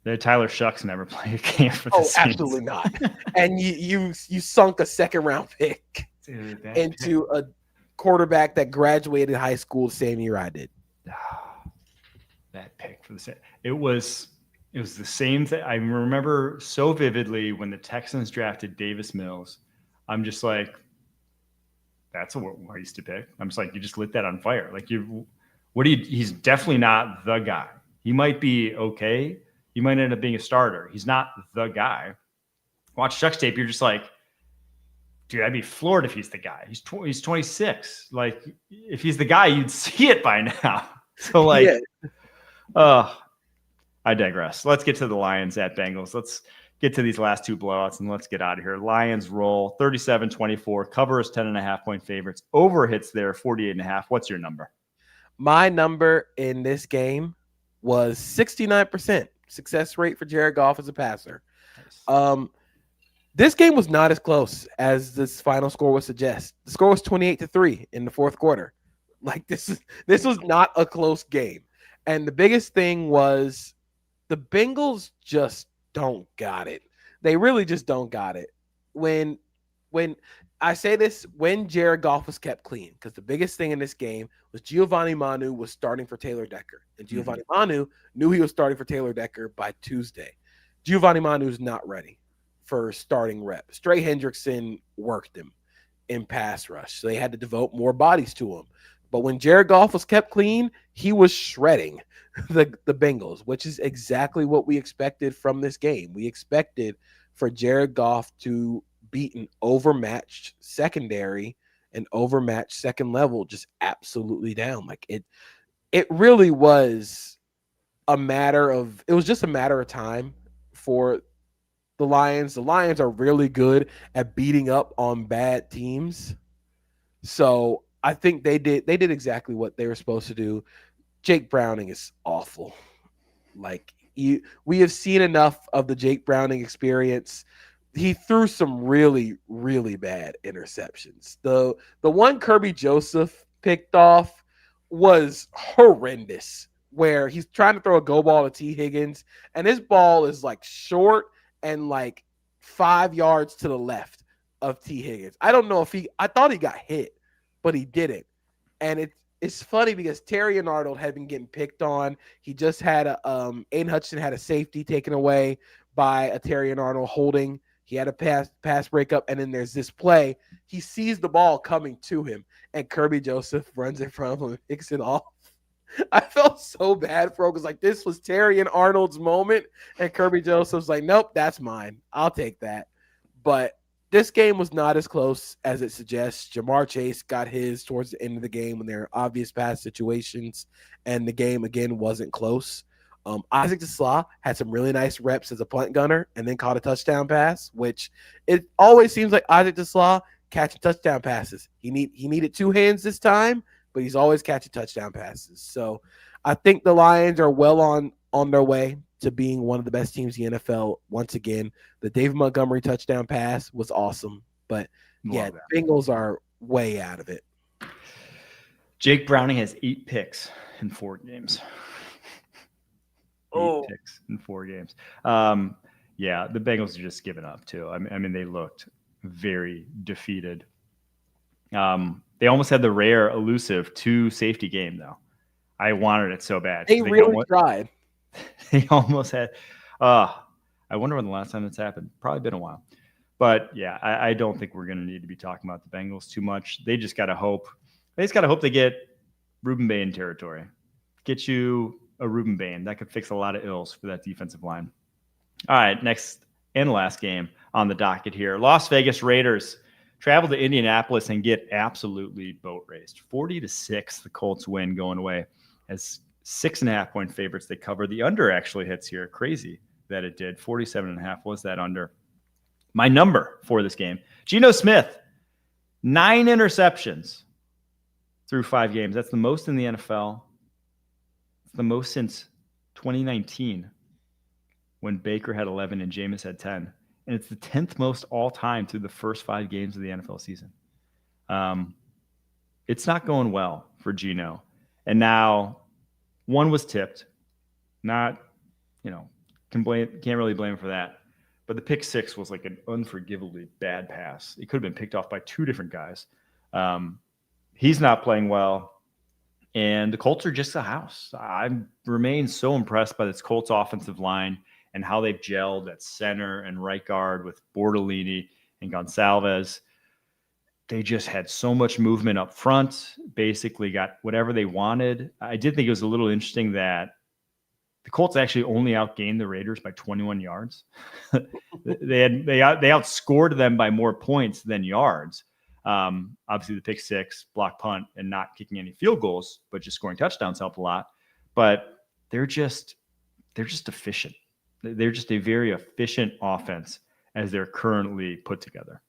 that Tyler Shucks never played a game for the Saints. Absolutely not. And you sunk a second-round pick into a quarterback that graduated high school the same year I did. That pick for the Saints. It was the same thing. I remember so vividly when the Texans drafted Davis Mills. I'm just like, that's what I used to pick. I'm just like, you just lit that on fire. Like he's definitely not the guy. He might be okay. He might end up being a starter. He's not the guy. Watch Chuck's tape. You're just like, dude, I'd be floored if he's the guy. He's 26. Like if he's the guy, you'd see it by now. So like, I digress. Let's get to the Lions at Bengals. Let's get to these last 2 blowouts and let's get out of here. Lions roll 37-24. Cover is 10.5-point favorites. Over hits there 48.5. What's your number? My number in this game was 69% success rate for Jared Goff as a passer. Nice. This game was not as close as this final score would suggest. The score was 28-3 in the fourth quarter. Like this was not a close game. And the biggest thing was the Bengals just don't got it. They really just don't got it. When I say this when Jared Goff was kept clean, because the biggest thing in this game was Giovanni Manu was starting for Taylor Decker. And Giovanni Manu knew he was starting for Taylor Decker by Tuesday. Giovanni Manu is not ready for starting reps. Trey Hendrickson worked him in pass rush, so they had to devote more bodies to him. But when Jared Goff was kept clean, he was shredding the Bengals, which is exactly what we expected from this game. We expected for Jared Goff to beat an overmatched secondary and overmatched second level just absolutely down. Like it really was a matter of time for the Lions. The Lions are really good at beating up on bad teams. So I think they did exactly what they were supposed to do. Jake Browning is awful. Like we have seen enough of the Jake Browning experience. He threw some really, really bad interceptions. The one Kirby Joseph picked off was horrendous, where he's trying to throw a go ball to T. Higgins, and his ball is like short and like 5 yards to the left of T. Higgins. I don't know I thought he got hit, but he didn't. And it's funny because Terry and Arnold had been getting picked on. He just had Aiden Hutchinson had a safety taken away by a Terry and Arnold holding. He had a pass breakup, and then there's this play. He sees the ball coming to him, and Kirby Joseph runs in front of him and picks it off. I felt so bad for him because like this was Terry and Arnold's moment, and Kirby Joseph's like, nope, that's mine. I'll take that. But this game was not as close as it suggests. Jamar Chase got his towards the end of the game when there are obvious pass situations, and the game again wasn't close. Isaac DeSlaw had some really nice reps as a punt gunner and then caught a touchdown pass, which it always seems like Isaac DeSlaw catching touchdown passes. He needed two hands this time, but he's always catching touchdown passes. So I think the Lions are well on their way to being one of the best teams in the NFL once again. The David Montgomery touchdown pass was awesome, but the Bengals are way out of it. Jake Browning has 8 picks in 4 games. 8 picks in 4 games. Yeah, the Bengals are just giving up too. I mean, they looked very defeated. They almost had the rare, elusive 2 safety game though. I wanted it so bad. They really tried. They almost had. I wonder when the last time that's happened. Probably been a while. But yeah, I don't think we're going to need to be talking about the Bengals too much. They just got to hope. They just got to hope they get Ruben Bain territory. Get you a Ruben Bain. That could fix a lot of ills for that defensive line. All right, next and last game on the docket here. Las Vegas Raiders travel to Indianapolis and get absolutely boat raced. 40-6, the Colts win going away as 6.5-point favorites. They cover. The under actually hits here. Crazy that it did. 47.5 was that under. My number for this game, Geno Smith, 9 interceptions through 5 games. That's the most in the NFL. It's the most since 2019 when Baker had 11 and Jameis had 10. And it's the 10th most all time through the first 5 games of the NFL season. It's not going well for Geno. And now one was tipped. Not, can't really blame him for that. But the pick 6 was like an unforgivably bad pass. It could have been picked off by 2 different guys. He's not playing well. And the Colts are just a house. I remain so impressed by this Colts offensive line and how they've gelled at center and right guard with Bortolini and Gonsalves. They just had so much movement up front, basically got whatever they wanted. I did think it was a little interesting that the Colts actually only outgained the Raiders by 21 yards. They outscored them by more points than yards. Obviously, the pick 6, block punt, and not kicking any field goals, but just scoring touchdowns helped a lot. But they're just efficient. They're just a very efficient offense as they're currently put together.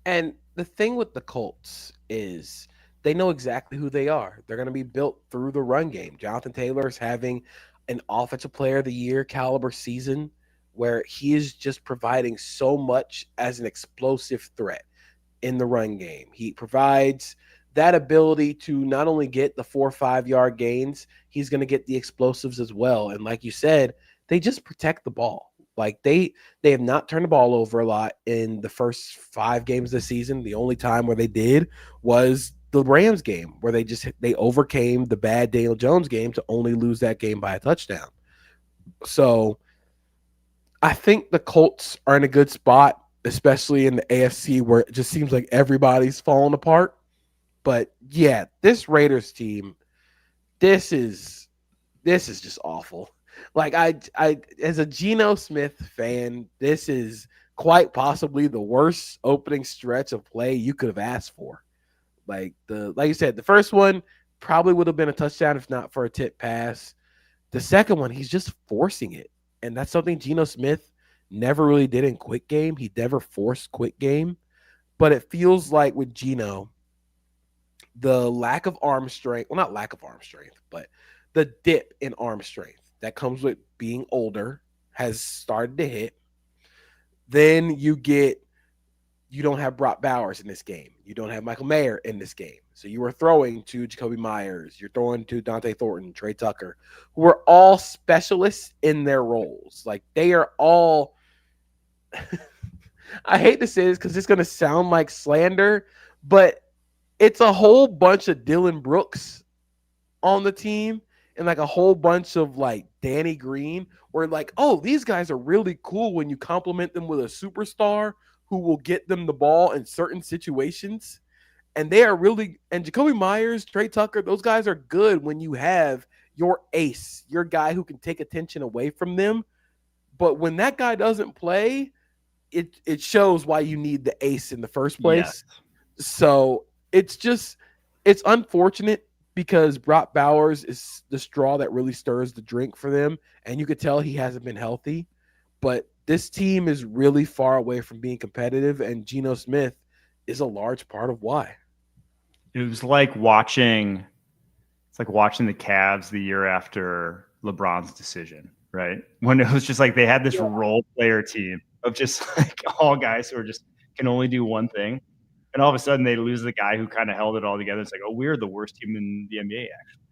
And the thing with the Colts is they know exactly who they are. They're going to be built through the run game. Jonathan Taylor is having an offensive player of the year caliber season where he is just providing so much as an explosive threat in the run game. He provides that ability to not only get the 4 or 5 yard gains, he's going to get the explosives as well. And like you said, they just protect the ball. Like they have not turned the ball over a lot in the first 5 games of the season. The only time where they did was the Rams game, where they overcame the bad Daniel Jones game to only lose that game by a touchdown. So I think the Colts are in a good spot, especially in the AFC, where it just seems like everybody's falling apart. But yeah, this Raiders team, this is just awful. Like I as a Geno Smith fan, this is quite possibly the worst opening stretch of play you could have asked for. Like you said, the first one probably would have been a touchdown if not for a tip pass. The second one, he's just forcing it. And that's something Geno Smith never really did in quick game. He never forced quick game. But it feels like with Geno, the lack of arm strength, well, not lack of arm strength, but the dip in arm strength that comes with being older has started to hit. Then you don't have Brock Bowers in this game. You don't have Michael Mayer in this game. So you are throwing to Jacoby Myers. You're throwing to Dante Thornton, Trey Tucker, who are all specialists in their roles. Like they are all – I hate to say this because it's going to sound like slander, but it's a whole bunch of Dylan Brooks on the team and like a whole bunch of like Danny Green where like, oh, these guys are really cool when you compliment them with a superstar who will get them the ball in certain situations. And they are really – and Jacoby Myers, Trey Tucker, those guys are good when you have your ace, your guy who can take attention away from them. But when that guy doesn't play, it shows why you need the ace in the first place. Yes. So it's unfortunate because Brock Bowers is the straw that really stirs the drink for them. And you could tell he hasn't been healthy. But this team is really far away from being competitive, and Geno Smith is a large part of why. It was like watching the Cavs the year after LeBron's decision, right? When it was just like they had this role player team of just like all guys who are just can only do one thing. And all of a sudden they lose the guy who kind of held it all together. It's like, oh, we're the worst team in the NBA, actually.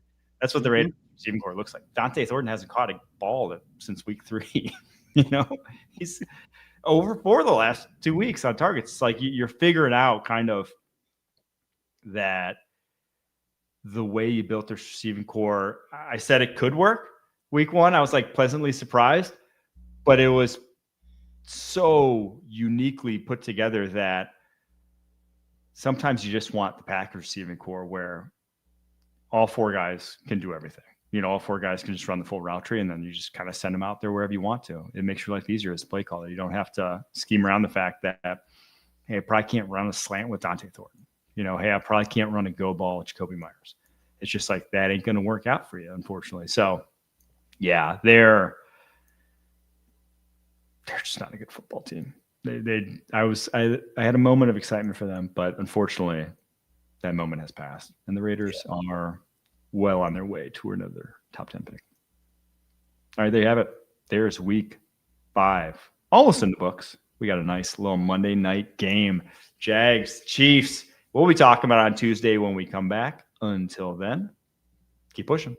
That's what the Raiders receiving core looks like. Dante Thornton hasn't caught a ball since week 3. You know, he's over for the last 2 weeks on targets. It's like you're figuring out kind of that the way you built their receiving core. I said it could work week 1. I was like pleasantly surprised, but it was so uniquely put together that sometimes you just want the Packers receiving core where all 4 guys can do everything. You know, all 4 guys can just run the full route tree, and then you just kind of send them out there wherever you want to. It makes your life easier as a play caller. You don't have to scheme around the fact that, hey, I probably can't run a slant with Dante Thornton. You know, hey, I probably can't run a go ball with Jacoby Myers. It's just like that ain't going to work out for you, unfortunately. So, yeah, they're just not a good football team. I had a moment of excitement for them, but unfortunately, that moment has passed, and the Raiders are well on their way to another top 10 pick. All right, there you have it. There's week 5, almost in the books. We got a nice little Monday night game. Jags, Chiefs. We'll be talking about it on Tuesday when we come back. Until then, keep pushing.